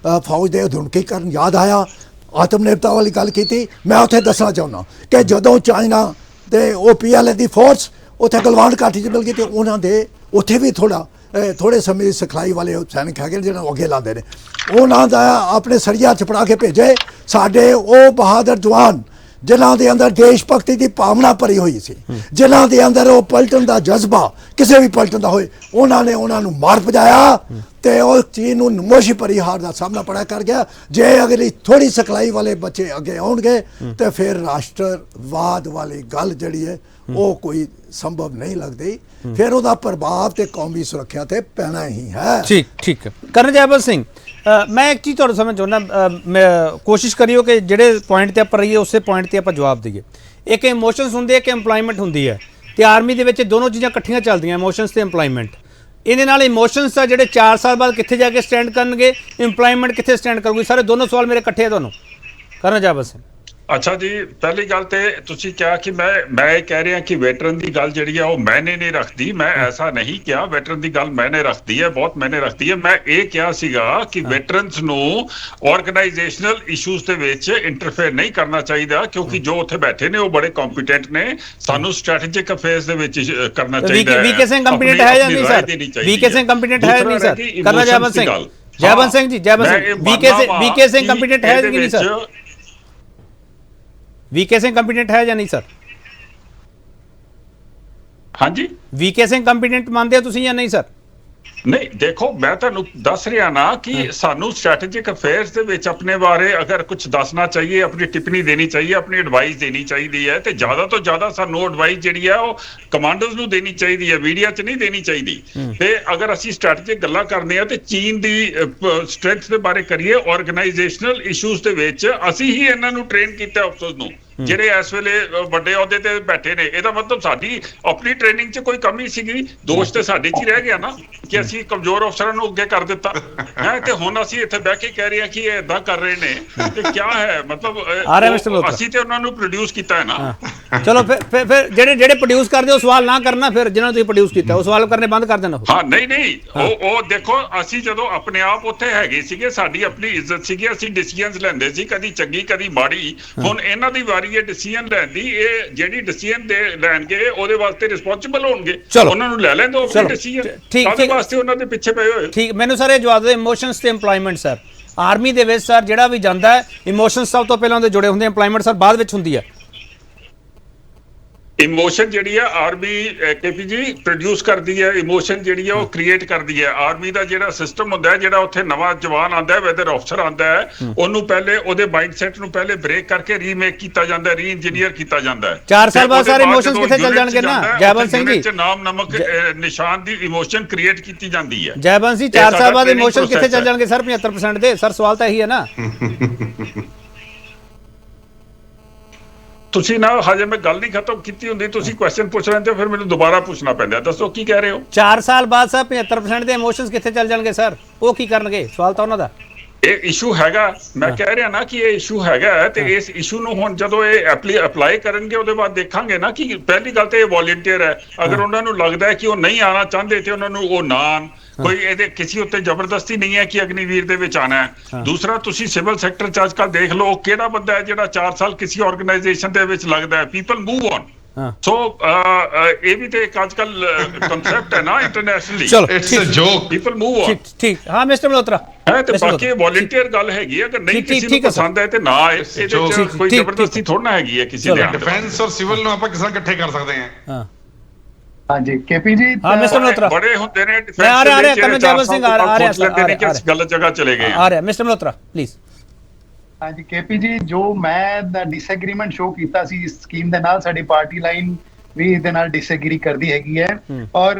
ਫੌਜ ਦੇ ਆਧੁਨਿਕੀਕਰਨ ਯਾਦ ਆਇਆ, ਆਤਮ ਨਿਰਭਰਤਾ ਵਾਲੀ ਗੱਲ ਕੀਤੀ। ਮੈਂ ਉੱਥੇ ਦੱਸਣਾ ਚਾਹੁੰਦਾ ਕਿ ਜਦੋਂ ਚਾਈਨਾ ਤੇ ਉਹ PLA ਦੀ ਫੋਰਸ ਉੱਥੇ ਗਲਵਾਨ ਘਾਟੀ 'ਚ ਮਿਲ ਗਈ ਤੇ ਉਹਨਾਂ ਦੇ ਉੱਥੇ ਵੀ ਥੋੜੇ ਸਮੇਂ ਦੀ ਸਿਖਲਾਈ ਵਾਲੇ ਸੈਨਿਕ ਹੈਗੇ ਜਿਹਨਾਂ ਨੂੰ ਅੱਗੇ ਲਾਉਂਦੇ ਨੇ, ਉਹਨਾਂ ਦਾ ਆਪਣੇ ਸਰੀਆ 'ਚ ਫੜਾ ਕੇ ਭੇਜੇ ਸਾਡੇ ਉਹ ਬਹਾਦਰ ਜਵਾਨ ਜਿਨ੍ਹਾਂ ਦੇ ਅੰਦਰ ਦੇਸ਼ ਭਗਤੀ ਦੀ ਭਾਵਨਾ ਭਰੀ ਹੋਈ ਸੀ, ਜਿਨ੍ਹਾਂ ਦੇ ਅੰਦਰ ਉਹ ਪਲਟਣ ਦਾ ਜਜ਼ਬਾ ਕਿਸੇ ਵੀ ਪਲਟਣ ਦਾ ਹੋਏ, ਉਹਨਾਂ ਨੇ ਉਹਨਾਂ ਨੂੰ ਮਾਰ ਭਜਾਇਆ ਤੇ ਉਹ ਚੀਨ ਨੂੰ ਨਮੋਸ਼ੀ ਭਰੀ ਹਾਰ ਦਾ ਸਾਹਮਣਾ ਪੜਾ ਕਰ ਗਿਆ। ਜੇ ਅਗਲੀ ਥੋੜੀ ਸਿਖਲਾਈ ਵਾਲੇ ਬੱਚੇ ਅੱਗੇ ਆਉਣਗੇ ਤੇ ਫਿਰ ਰਾਸ਼ਟਰਵਾਦ ਵਾਲੀ ਗੱਲ ਜਿਹੜੀ ਹੈ ਉਹ ਕੋਈ ਸੰਭਵ ਨਹੀਂ ਲੱਗਦੀ, ਫਿਰ ਉਹਦਾ ਪ੍ਰਭਾਵ ਤੇ ਕੌਮੀ ਸੁਰੱਖਿਆ ਤੇ ਪੈਣਾ ਹੀ ਹੈ। ਠੀਕ ਕਰਨ ਜੈਬਲ ਸਿੰਘ, ਮੈਂ ਇੱਕ ਚੀਜ਼ ਤੁਹਾਨੂੰ ਸਮਝ ਚਾਹੁੰਦਾ, ਕੋਸ਼ਿਸ਼ ਕਰਿਓ ਕਿ ਜਿਹੜੇ ਪੁਆਇੰਟ ਤੇ ਆਪਾਂ ਰਹੀਏ ਉਸੇ ਪੁਆਇੰਟ ਤੇ ਆਪਾਂ ਜਵਾਬ ਦਈਏ। ਇੱਕ ਇਮੋਸ਼ਨਸ ਹੁੰਦੇ, ਇੱਕ ਇੰਪਲੋਇਮੈਂਟ ਹੁੰਦੀ ਹੈ ਤੇ ਆਰਮੀ ਦੇ ਵਿੱਚ ਦੋਨੋਂ ਚੀਜ਼ਾਂ ਇਕੱਠੀਆਂ ਚੱਲਦੀਆਂ, ਇਮੋਸ਼ਨਸ ਤੇ ਇੰਪਲੋਇਮੈਂਟ। ਇਹਦੇ ਨਾਲ ਇਮੋਸ਼ਨਸ ਆ ਜਿਹੜੇ 4 ਸਾਲ ਬਾਅਦ ਕਿੱਥੇ ਜਾ ਕੇ ਸਟੈਂਡ ਕਰਨਗੇ, ਇੰਪਲੋਇਮੈਂਟ ਕਿੱਥੇ ਸਟੈਂਡ ਕਰੂਗੀ? ਸਾਰੇ ਦੋਨੋਂ ਸਵਾਲ ਮੇਰੇ ਇਕੱਠੇ ਆ ਤੁਹਾਨੂੰ। ਕਰਨ ਜੈਬਲ ਸਿੰਘ। ਅੱਛਾ ਜੀ, ਪਹਿਲੀ ਗੱਲ ਤੇ ਤੁਸੀਂ ਕਿਹਾ ਕਿ ਮੈਂ ਇਹ ਕਹਿ ਰਿਹਾ ਕਿ ਵੈਟਰਨ ਦੀ ਗੱਲ ਜਿਹੜੀ ਆ ਉਹ ਮੈਨੇ ਨਹੀਂ ਰੱਖਦੀ। ਮੈਂ ਐਸਾ ਨਹੀਂ ਕਿਹਾ, ਵੈਟਰਨ ਦੀ ਗੱਲ ਮੈਨੇ ਰੱਖਦੀ ਹੈ, ਬਹੁਤ ਮੈਨੇ ਰੱਖਦੀ ਹੈ। ਮੈਂ ਇਹ ਕਿਹਾ ਸੀਗਾ ਕਿ ਵੈਟਰਨਸ ਨੂੰ ਆਰਗੇਨਾਈਜੇਸ਼ਨਲ ਇਸ਼ੂਜ਼ ਦੇ ਵਿੱਚ ਇੰਟਰਫੇਅਰ ਨਹੀਂ ਕਰਨਾ ਚਾਹੀਦਾ, ਕਿਉਂਕਿ ਜੋ ਉੱਥੇ ਬੈਠੇ ਨੇ ਉਹ ਬੜੇ ਕੰਪੀਟੈਂਟ ਨੇ। ਸਾਨੂੰ ਸਟ੍ਰੈਟੇਜਿਕ ਅਫੇਅਰਸ ਦੇ ਵਿੱਚ ਕਰਨਾ ਚਾਹੀਦਾ ਹੈ। ਵੀਕੇ ਸਿੰਘ ਕੰਪੀਟੈਂਟ ਹੈ ਜਾਂ ਨਹੀਂ ਸਰ? ਵੀਕੇ ਸਿੰਘ ਕੰਪੀਟੈਂਟ ਹੈ ਨਹੀਂ ਸਰ? ਕਰਨ ਜੈਬਲ ਸਿੰਘ, ਜੈਬਲ ਸਿੰਘ ਜੀ, ਜੈਬਲ ਸਿੰਘ, ਵੀਕੇ ਸਿੰਘ ਕੰਪੀਟੈਂਟ ਹੈ ਕਿ ਨਹੀਂ ਸਰ? ਵੀਕੇ ਸਿੰਘ ਕੰਪੀਟੈਂਟ ਹੈ ਜਾਂ ਨਹੀਂ ਸਰ? ਹਾਂਜੀ, ਵੀਕੇ ਸਿੰਘ ਕੰਪੀਟੈਂਟ ਮੰਨਦੇ ਹੋ ਤੁਸੀਂ ਜਾਂ ਨਹੀਂ ਸਰ? ਨਹੀਂ, ਦੇਖੋ ਮੈਂ ਤੁਹਾਨੂੰ ਦੱਸ ਰਿਹਾ ਨਾ ਕਿ ਸਾਨੂੰ ਸਟ੍ਰੈਟੇਜਿਕ ਅਫੇਅਰਸ ਦੇ ਵਿੱਚ ਆਪਣੇ ਬਾਰੇ ਅਗਰ ਕੁਝ ਦੱਸਣਾ ਚਾਹੀਏ, ਆਪਣੀ ਟਿੱਪਣੀ ਦੇਣੀ ਚਾਹੀਏ, ਆਪਣੀ ਐਡਵਾਈਸ ਦੇਣੀ ਚਾਹੀਦੀ ਹੈ, ਤੇ ਜ਼ਿਆਦਾ ਤੋਂ ਜ਼ਿਆਦਾ ਸਾਨੂੰ ਐਡਵਾਈਸ ਜਿਹੜੀ ਹੈ ਉਹ ਕਮਾਂਡਰਸ ਨੂੰ ਦੇਣੀ ਚਾਹੀਦੀ ਹੈ, ਮੀਡੀਆ 'ਚ ਨਹੀਂ ਦੇਣੀ ਚਾਹੀਦੀ। ਤੇ ਅਗਰ ਅਸੀਂ ਸਟ੍ਰੈਟੇਜਿਕ ਗੱਲਾਂ ਕਰਦੇ ਹਾਂ ਤੇ ਚੀਨ ਦੀ ਸਟਰੈਂਥ ਦੇ ਬਾਰੇ ਕਰੀਏ, ਆਰਗੇਨਾਈਜੇਸ਼ਨਲ ਇਸ਼ੂਜ਼ ਦੇ ਵਿੱਚ ਅਸੀਂ ਹੀ ਇਹਨਾਂ ਨੂੰ ਟ੍ਰੇਨ ਕੀਤਾ ਅਫਸਰਸ ਨੂੰ ਜਿਹੜੇ ਇਸ ਵੇਲੇ ਵੱਡੇ ਅਹੁਦੇ ਤੇ ਬੈਠੇ ਨੇ। ਇਹਦਾ ਮਤਲਬ ਸਾਡੀ ਆਪਣੀ ਟ੍ਰੇਨਿੰਗ 'ਚ ਕੋਈ ਕਮੀ ਸੀਗੀ, ਦੋਸ਼ ਤੇ ਸਾਡੇ 'ਚ ਹੀ ਰਹਿ ਗਿਆ ਨਾ ਕਿ ਅਸੀਂ ਕਮਜ਼ੋਰ ਅਫਸਰਾਂ ਨੂੰ ਅੱਗੇ ਕਰ ਦਿੱਤਾ ਹੈ। ਤੇ ਹੁਣ ਅਸੀਂ ਇੱਥੇ ਬਹਿ ਕੇ ਕਹਿ ਰਹੇ ਹਾਂ ਕਿ ਇਹ ਇਦਾਂ ਕਰ ਰਹੇ ਨੇ, ਤੇ ਕੀ ਹੈ ਮਤਲਬ? ਅਸੀਂ ਤੇ ਉਹਨਾਂ ਨੂੰ ਪ੍ਰੋਡਿਊਸ ਕੀਤਾ ਹੈ ਨਾ। ਚਲੋ ਫਿਰ ਜਿਹੜੇ ਪ੍ਰੋਡਿਊਸ ਕਰਦੇ ਉਹ ਸਵਾਲ ਨਾ ਕਰਨਾ, ਫਿਰ ਜਿਹਨਾਂ ਨੂੰ ਤੁਸੀਂ ਪ੍ਰੋਡਿਊਸ ਕੀਤਾ ਉਹ ਸਵਾਲ ਕਰਨੇ ਬੰਦ ਕਰ ਦੇਣਾ। ਹਾਂ, ਨਹੀਂ ਉਹ ਦੇਖੋ, ਅਸੀਂ ਜਦੋਂ ਆਪਣੇ ਆਪ ਉੱਥੇ ਹੈਗੇ ਸੀਗੇ, ਸਾਡੀ ਆਪਣੀ ਇੱਜ਼ਤ ਸੀਗੀ, ਅਸੀਂ ਡਿਸੀਜਨਸ ਲੈਂਦੇ ਸੀ, ਕਦੀ ਚੰਗੀ ਕਦੀ ਮਾੜੀ। ਹੁਣ ਇਹਨਾਂ ਦੀ ਵਾਰੀ ਇਹ ਡਿਸੀਜਨ ਲੈਣ ਦੀ, ਇਹ ਜਿਹੜੀ ਡਿਸੀਜਨ ਦੇ ਲੈਣਗੇ ਉਹਦੇ ਵਾਸਤੇ ਰਿਸਪੌਂਸਿਬਲ ਹੋਣਗੇ, ਉਹਨਾਂ ਨੂੰ ਲੈ ਲੈਣ ਦਿਓ ਆਪਣੀ ਡਿਸੀਜਨ। ਕਾਹਦੇ ਵਾਸਤੇ ਉਹਨਾਂ ਦੇ ਪਿੱਛੇ ਪਏ ਹੋਏ? ਠੀਕ, ਮੈਨੂੰ ਸਰ ਇਹ ਜਵਾਬ ਦਿਓ, ਇਮੋਸ਼ਨਸ ਤੇ ਇੰਪਲੋਇਮੈਂਟ ਸਰ। ਆਰਮੀ ਦੇ ਵਿੱਚ ਸਰ ਜਿਹੜਾ ਵੀ ਜਾਂਦਾ ਹੈ, ਇਮੋਸ਼ਨਸ ਸਭ ਤੋਂ ਪਹਿਲਾਂ ਉਹਦੇ ਜੁੜੇ ਹੁੰਦੇ, ਇੰਪਲੋਇਮੈਂਟ ਸਰ ਬਾਅਦ ਵਿੱਚ ਹੁੰਦੀ ਹੈ। ਇਮੋਸ਼ਨ ਜਿਹੜੀ ਹੈ ਆਰਮੀ ਕੇਪੀ ਜੀ ਪ੍ਰੋਡਿਊਸ ਕਰਦੀ ਹੈ, ਇਮੋਸ਼ਨ ਜਿਹੜੀ ਹੈ ਉਹ ਕ੍ਰੀਏਟ ਕਰਦੀ ਹੈ। ਆਰਮੀ ਦਾ ਜਿਹੜਾ ਸਿਸਟਮ ਹੁੰਦਾ ਹੈ, ਜਿਹੜਾ ਉੱਥੇ ਨਵਾਂ ਜਵਾਨ ਆਉਂਦਾ ਹੈ, ਵੈਦਰ ਅਫਸਰ ਆਉਂਦਾ ਹੈ, ਉਹਨੂੰ ਪਹਿਲੇ ਉਹਦੇ ਮਾਈਂਡਸੈਟ ਨੂੰ ਪਹਿਲੇ ਬ੍ਰੇਕ ਕਰਕੇ ਰੀਮੇਕ ਕੀਤਾ ਜਾਂਦਾ ਹੈ, ਰੀ ਇੰਜੀਨੀਅਰ ਕੀਤਾ ਜਾਂਦਾ ਹੈ। 4 ਸਾਲ ਬਾਅਦ ਸਾਰੇ ਇਮੋਸ਼ਨਸ ਕਿੱਥੇ ਚੱਲ ਜਾਣਗੇ ਨਾ ਜੈਬਲ ਸਿੰਘ ਜੀ? ਨਾਮ ਨਮਕ ਨਿਸ਼ਾਨ ਦੀ ਇਮੋਸ਼ਨ ਕ੍ਰੀਏਟ ਕੀਤੀ ਜਾਂਦੀ ਹੈ। ਜੈਬਲ ਸਿੰਘ 4 ਸਾਲ ਬਾਅਦ ਇਮੋਸ਼ਨ ਕਿੱਥੇ ਚੱਲ ਜਾਣਗੇ ਸਰ? 75% ਦੇ ਸਰ, ਸਵਾਲ ਤਾਂ ਇਹੀ ਹੈ ਨਾ। ਤੁਸੀਂ ਨਾ ਹਜੇ ਮੈਂ ਗੱਲ ਨਹੀਂ ਖਤਮ ਕੀਤੀ ਹੁੰਦੀ, ਤੁਸੀਂ ਕੁਐਸਚਨ ਪੁੱਛ ਰਹੇ ਹੋ, ਫਿਰ ਮੈਨੂੰ ਦੁਬਾਰਾ ਪੁੱਛਣਾ ਪੈਂਦਾ। ਦੱਸੋ ਕੀ ਕਹਿ ਰਹੇ ਹੋ? 4 ਸਾਲ ਬਾਅਦ ਸਰ 75% ਦੇ ਇਮੋਸ਼ਨਸ ਕਿੱਥੇ ਚੱਲ ਜਾਣਗੇ ਸਰ? ਉਹ ਕੀ ਕਰਨਗੇ? ਸਵਾਲ ਤਾਂ ਉਹਨਾਂ ਦਾ। ਇਹ ਇਸ਼ੂ ਹੈਗਾ, ਮੈਂ ਕਹਿ ਰਿਹਾ ਨਾ ਕਿ ਇਹ ਇਸ਼ੂ ਹੈਗਾ, ਤੇ ਇਸ ਇਸ਼ੂ ਨੂੰ ਹੁਣ ਜਦੋਂ ਇਹ ਅਪਲਾਈ ਕਰਨਗੇ ਉਹਦੇ ਬਾਅਦ ਦੇਖਾਂਗੇ ਨਾ ਕਿ ਪਹਿਲੀ ਗੱਲ ਤੇ ਇਹ ਵੋਲੰਟੀਅਰ ਹੈ। ਅਗਰ ਉਹਨਾਂ ਨੂੰ ਲੱਗਦਾ ਹੈ ਕਿ ਉਹ ਨਹੀਂ ਆਉਣਾ ਚਾਹੁੰਦੇ ਤੇ ਉਹਨਾਂ ਨੂੰ ਉਹ ਨਾ ਆਉਣ, ਕੋਈ ਇਹਦੇ ਕਿਸੇ ਉੱਤੇ ਜ਼ਬਰਦਸਤੀ ਨਹੀਂ ਹੈ ਕਿ ਅਗਨੀਵੀਰ ਦੇ ਵਿੱਚ ਆਣਾ ਹੈ। ਦੂਸਰਾ, ਤੁਸੀਂ ਸਿਵਲ ਸੈਕਟਰ 'ਚ ਅੱਜ ਕੱਲ੍ਹ ਦੇਖ ਲਓ, ਕਿਹੜਾ ਬੰਦਾ ਹੈ ਜਿਹੜਾ 4 ਸਾਲ ਕਿਸੇ ਆਰਗੇਨਾਈਜੇਸ਼ਨ ਦੇ ਵਿੱਚ ਲੱਗਦਾ ਹੈ? People move on. ਸੋ ਇਹ ਵੀ ਤੇ ਇੱਕ ਅੱਜ ਕੱਲ ਕਨਸੈਪਟ ਹੈ ਨਾ internationally. It's a joke, people move on. ਠੀਕ, ਹਾਂ ਮਿਸਟਰ ਮਲਹੋਤਰਾ ਹੈ, ਤੇ ਬਾਕੀ ਵੋਲੰਟੀਅਰ ਗੱਲ ਹੈਗੀ ਹੈ, ਅਗਰ ਨਹੀਂ ਕਿਸੇ ਨੂੰ ਪਸੰਦ ਹੈ ਤੇ ਨਾ, ਇਹਦੇ 'ਚ ਕੋਈ ਜ਼ਬਰਦਸਤੀ ਥੋੜ੍ਹਾ ਹੈਗੀ ਹੈ ਕਿਸੇ ਦੇ। ਡਿਫੈਂਸ ਔਰ ਸਿਵਲ ਨੂੰ ਆਪਾਂ ਕਿਸ ਤਰ੍ਹਾਂ ਇਕੱਠੇ ਕਰ ਸਕਦੇ ਹਾਂ? ਹਾਂਜੀ ਕੇਪੀ ਜੀ, ਹਾਂ ਮਿਸਟਰ ਮਲਹੋਤਰਾ ਬੜੇ ਹੁੰਦੇ ਨੇ ਡਿਫੈਂਸ ਆ ਰਿਹਾ ਕਰਨ ਜੈਬਲ ਸਿੰਘ ਆ ਰਿਹਾ ਸਰ, ਗਲਤ ਜਗ੍ਹਾ ਚਲੇ ਗਏ ਆ ਰਿਹਾ। Mister Malhotra please. ਹਾਂਜੀ ਕੇਪੀ ਜੀ, ਜੋ ਮੈਂ ਡਿਸਐਗਰੀਮੈਂਟ ਸ਼ੋ ਕੀਤਾ ਸੀ ਇਸ ਸਕੀਮ ਦੇ ਨਾਲ, ਸਾਡੀ ਪਾਰਟੀ ਲਾਈਨ ਵੀ ਇਹਦੇ ਨਾਲ ਡਿਸਐਗਰੀ ਕਰਦੀ ਹੈਗੀ ਹੈ। ਔਰ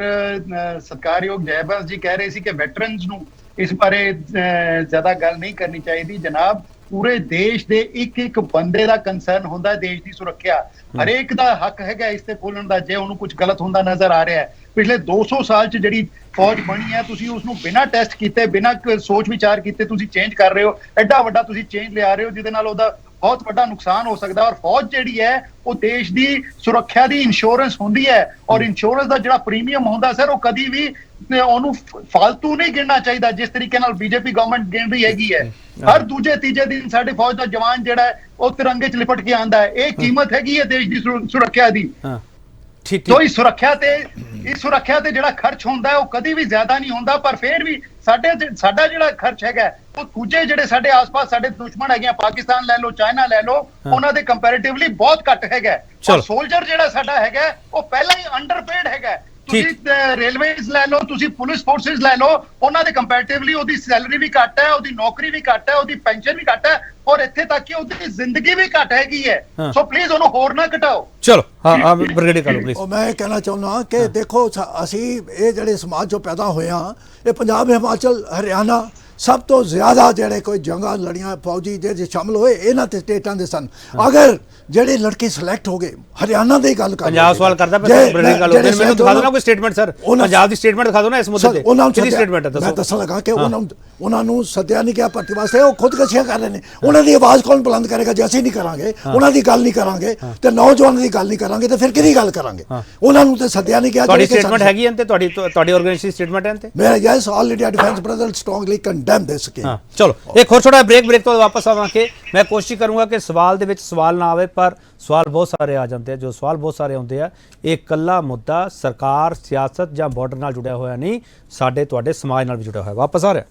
ਸਤਿਕਾਰਯੋਗ ਜੈਬਲ ਜੀ ਕਹਿ ਰਹੇ ਸੀ ਕਿ ਵੈਟਰਨਸ ਨੂੰ ਇਸ ਬਾਰੇ ਜ਼ਿਆਦਾ ਗੱਲ ਨਹੀਂ ਕਰਨੀ ਚਾਹੀਦੀ। ਜਨਾਬ, ਪੂਰੇ ਦੇਸ਼ ਦੇ ਇੱਕ ਬੰਦੇ ਦਾ ਕੰਸਰਨ ਹੁੰਦਾ ਹੈ ਦੇਸ਼ ਦੀ ਸੁਰੱਖਿਆ। ਹਰੇਕ ਦਾ ਹੱਕ ਹੈਗਾ ਇਸ ਤੇ ਬੋਲਣ ਦਾ ਜੇ ਉਹਨੂੰ ਕੁਝ ਗਲਤ ਹੁੰਦਾ ਨਜ਼ਰ ਆ ਰਿਹਾ ਹੈ। ਪਿਛਲੇ 200 ਸਾਲ 'ਚ ਜਿਹੜੀ ਫੌਜ ਬਣੀ ਹੈ ਤੁਸੀਂ ਉਸ ਨੂੰ ਬਿਨਾਂ ਟੈਸਟ ਕੀਤੇ ਬਿਨਾਂ ਸੋਚ ਵਿਚਾਰ ਕੀਤੇ ਤੁਸੀਂ ਚੇਂਜ ਕਰ ਰਹੇ ਹੋ। ਐਡਾ ਵੱਡਾ ਤੁਸੀਂ ਚੇਂਜ ਲਿਆ ਰਹੇ ਹੋ ਜਿਹਦੇ ਨਾਲ ਉਹਦਾ ਬਹੁਤ ਵੱਡਾ ਨੁਕਸਾਨ ਹੋ ਸਕਦਾ। ਔਰ ਫੌਜ ਜਿਹੜੀ ਹੈ ਉਹ ਦੇਸ਼ ਦੀ ਸੁਰੱਖਿਆ ਦੀ ਇੰਸ਼ੋਰੈਂਸ ਹੁੰਦੀ ਹੈ ਔਰ ਇੰਸ਼ੋਰੈਂਸ ਦਾ ਜਿਹੜਾ ਪ੍ਰੀਮੀਅਮ ਹੁੰਦਾ ਸਰ ਉਹ ਕਦੀ ਵੀ ਉਹਨੂੰ ਫालतू ਨਹੀਂ ਗਿਣਨਾ ਚਾਹੀਦਾ ਜਿਸ ਤਰੀਕੇ ਨਾਲ ਬੀਜੇਪੀ ਗਵਰਨਮੈਂਟ ਗਿਣ ਰਹੀ ਹੈਗੀ ਹੈ। ਹਰ ਦੂਜੇ ਤੀਜੇ ਦਿਨ ਸਾਡੇ ਫੌਜ ਦਾ ਜਵਾਨ ਜਿਹੜਾ ਹੈ ਉਹ ਤਿਰੰਗੇ 'ਚ ਲਿਪਟ ਕੇ ਆਂਦਾ ਹੈ। ਇਹ ਕੀਮਤ ਹੈਗੀ ਹੈ ਦੇਸ਼ ਦੀ ਸੁਰੱਖਿਆ ਦੀ। तो इस सुरक्षा ते ਜਿਹੜਾ ਖਰਚ ਹੁੰਦਾ ਹੈ ਉਹ ਕਦੀ ਵੀ ਜ਼ਿਆਦਾ ਨਹੀਂ ਹੁੰਦਾ ਪਰ ਫਿਰ ਵੀ ਸਾਡਾ ਜਿਹੜਾ ਖਰਚ ਹੈਗਾ ਉਹ ਦੂਜੇ ਜਿਹੜੇ ਸਾਡੇ ਆਸ-ਪਾਸ ਸਾਡੇ ਦੁਸ਼ਮਣ ਹੈਗੇ ਪਾਕਿਸਤਾਨ ਲੈ ਲਓ ਚਾਈਨਾ ਲੈ ਲਓ ਉਹਨਾਂ ਦੇ ਕੰਪੈਰੀਟਿਵਲੀ ਬਹੁਤ ਘੱਟ ਹੈਗਾ। ਔਰ ਸੋਲਜਰ ਜਿਹੜਾ ਸਾਡਾ ਹੈਗਾ ਉਹ ਪਹਿਲਾਂ ਹੀ ਅੰਡਰਪੇਡ ਹੈਗਾ। ਤੁਸੀਂ ਰੇਲਵੇਜ਼ ਲੈ ਲਓ ਤੁਸੀਂ ਪੁਲਿਸ ਫੋਰਸਿਸ ਲੈ ਲਓ ਉਹਨਾਂ ਦੇ ਕੰਪੈਰੀਟਿਵਲੀ ਉਹਦੀ ਸੈਲਰੀ ਵੀ ਘੱਟ ਹੈ ਉਹਦੀ ਨੌਕਰੀ ਵੀ ਘੱਟ ਹੈ ਉਹਦੀ ਪੈਨਸ਼ਨ ਵੀ ਘੱਟ ਹੈ ਔਰ ਇੱਥੇ ਤੱਕ ਕਿ ਉਹਦੀ ਜ਼ਿੰਦਗੀ ਵੀ ਘੱਟ ਹੈਗੀ ਹੈ। ਸੋ ਪਲੀਜ਼ ਉਹਨੂੰ ਹੋਰ ਨਾ ਘਟਾਓ। ਚਲੋ ਹਾਂ ਬ੍ਰਿਗੇਡੀਅਰ ਕਾਲੋ ਪਲੀਜ਼। ਮੈਂ ਕਹਿਣਾ ਚਾਹੁੰਦਾ ਕਿ ਦੇਖੋ ਅਸੀਂ ਇਹ ਜਿਹੜੇ ਸਮਾਜ ਚੋਂ ਪੈਦਾ ਹੋਏ ਹਾਂ ਇਹ ਪੰਜਾਬ ਹਿਮਾਚਲ ਹਰਿਆਣਾ ਸਭ ਤੋਂ ਜ਼ਿਆਦਾ ਜਿਹੜੇ ਕੋਈ ਜੰਗਾਂ ਲੜੀਆਂ ਫੌਜੀ ਜਿਹੜੇ ਸ਼ਾਮਲ ਹੋਏ ਇਹਨਾਂ ਤੇ ਸਟੇਟਾਂ ਦੇ ਸਨ। ਅਗਰ ਜਿਹੜੇ ਲੜਕੇ ਸਿਲੈਕਟ ਹੋ ਗਏ ਹਰਿਆਣਾ ਦੀ ਗੱਲ ਕਰ ਪੰਜਾਬ ਸਵਾਲ ਕਰਦਾ ਬ੍ਰਿਗੇਡੀਅਰ ਕਾਲੋ ਮੈਨੂੰ ਦਿਖਾ ਦਿਓ ਨਾ ਕੋਈ ਸਟੇਟਮੈਂਟ ਸਰ ਪੰਜਾਬ ਦੀ ਸਟੇਟਮੈਂਟ ਦਿਖਾ ਦਿਓ ਨਾ ਇਸ ਮੁੱਦੇ ਤੇ ਕਿਹੜੀ ਸਟੇਟਮੈਂਟ ਹੈ ਦੱਸੋ। ਮੈਂ ਦੱਸਣ ਲੱਗਾ ਕਿ ਉਹਨਾਂ ਨੂੰ ਸੱਦਿਆ ਨਹੀਂ ਗਿਆ ਭਰਤੀ ਵਾਸਤੇ ਉਹ ਖੁਦਕਸ਼ੀਆਂ ਕਰ ਰਹੇ ਨੇ। ਉਹਨਾਂ ਦੀ ਆਵਾਜ਼ ਕੌਣ ਬੁਲੰਦ ਕਰੇਗਾ ਜੇ ਅਸੀਂ ਨਹੀਂ ਕਰਾਂਗੇ ਉਹਨਾਂ ਦੀ ਗੱਲ ਨਹੀਂ ਕਰਾਂਗੇ ਤੇ ਨੌਜਵਾਨਾਂ ਦੀ ਗੱਲ ਨਹੀਂ ਕਰਾਂਗੇ ਤੇ ਫਿਰ ਕਿਹਦੀ ਗੱਲ ਕਰਾਂਗੇ। ਉਹਨਾਂ ਨੂੰ ਤੇ ਸੱਦਿਆ ਨਹੀਂ ਗਿਆ। ਤੁਹਾਡੀ ਸਟੇਟਮੈਂਟ ਹੈਗੀ ਹੈ ਤੇ ਤੁਹਾਡੀ ਆਰਗੇਨਾਈਜੇਸ਼ਨ ਦੀ ਸਟੇਟਮੈਂਟ ਹੈ ਤੇ ਮੇਰਾ yes all India defence brother strongly condemn this ਕੇ। ਚਲੋ ਇੱਕ ਹੋਰ ਛੋਟਾ ਬ੍ਰੇਕ ਤੋਂ ਵਾਪਸ ਆਵਾਂਗੇ। ਮੈਂ ਕੋਸ਼ਿਸ਼ ਕਰੂੰਗਾ ਕਿ ਸਵਾਲ ਦੇ ਵਿੱਚ ਸਵਾਲ ਨਾ ਆਵੇ ਪਰ ਸਵਾਲ ਬਹੁਤ ਸਾਰੇ ਆ ਜਾਂਦੇ ਆ। ਜੋ ਸਵਾਲ ਬਹੁਤ ਸਾਰੇ ਆਉਂਦੇ ਆ ਇਹ ਇਕੱਲਾ ਮੁੱਦਾ ਸਰਕਾਰ ਸਿਆਸਤ ਜਾਂ ਬਾਰਡਰ ਨਾਲ ਜੁੜਿਆ ਹੋਇਆ ਨਹੀਂ ਸਾਡੇ ਤੁਹਾਡੇ ਸਮਾਜ ਨਾਲ ਵੀ ਜੁੜਿਆ ਹੋਇਆ। ਵਾਪਸ ਆ ਰਿਹਾ।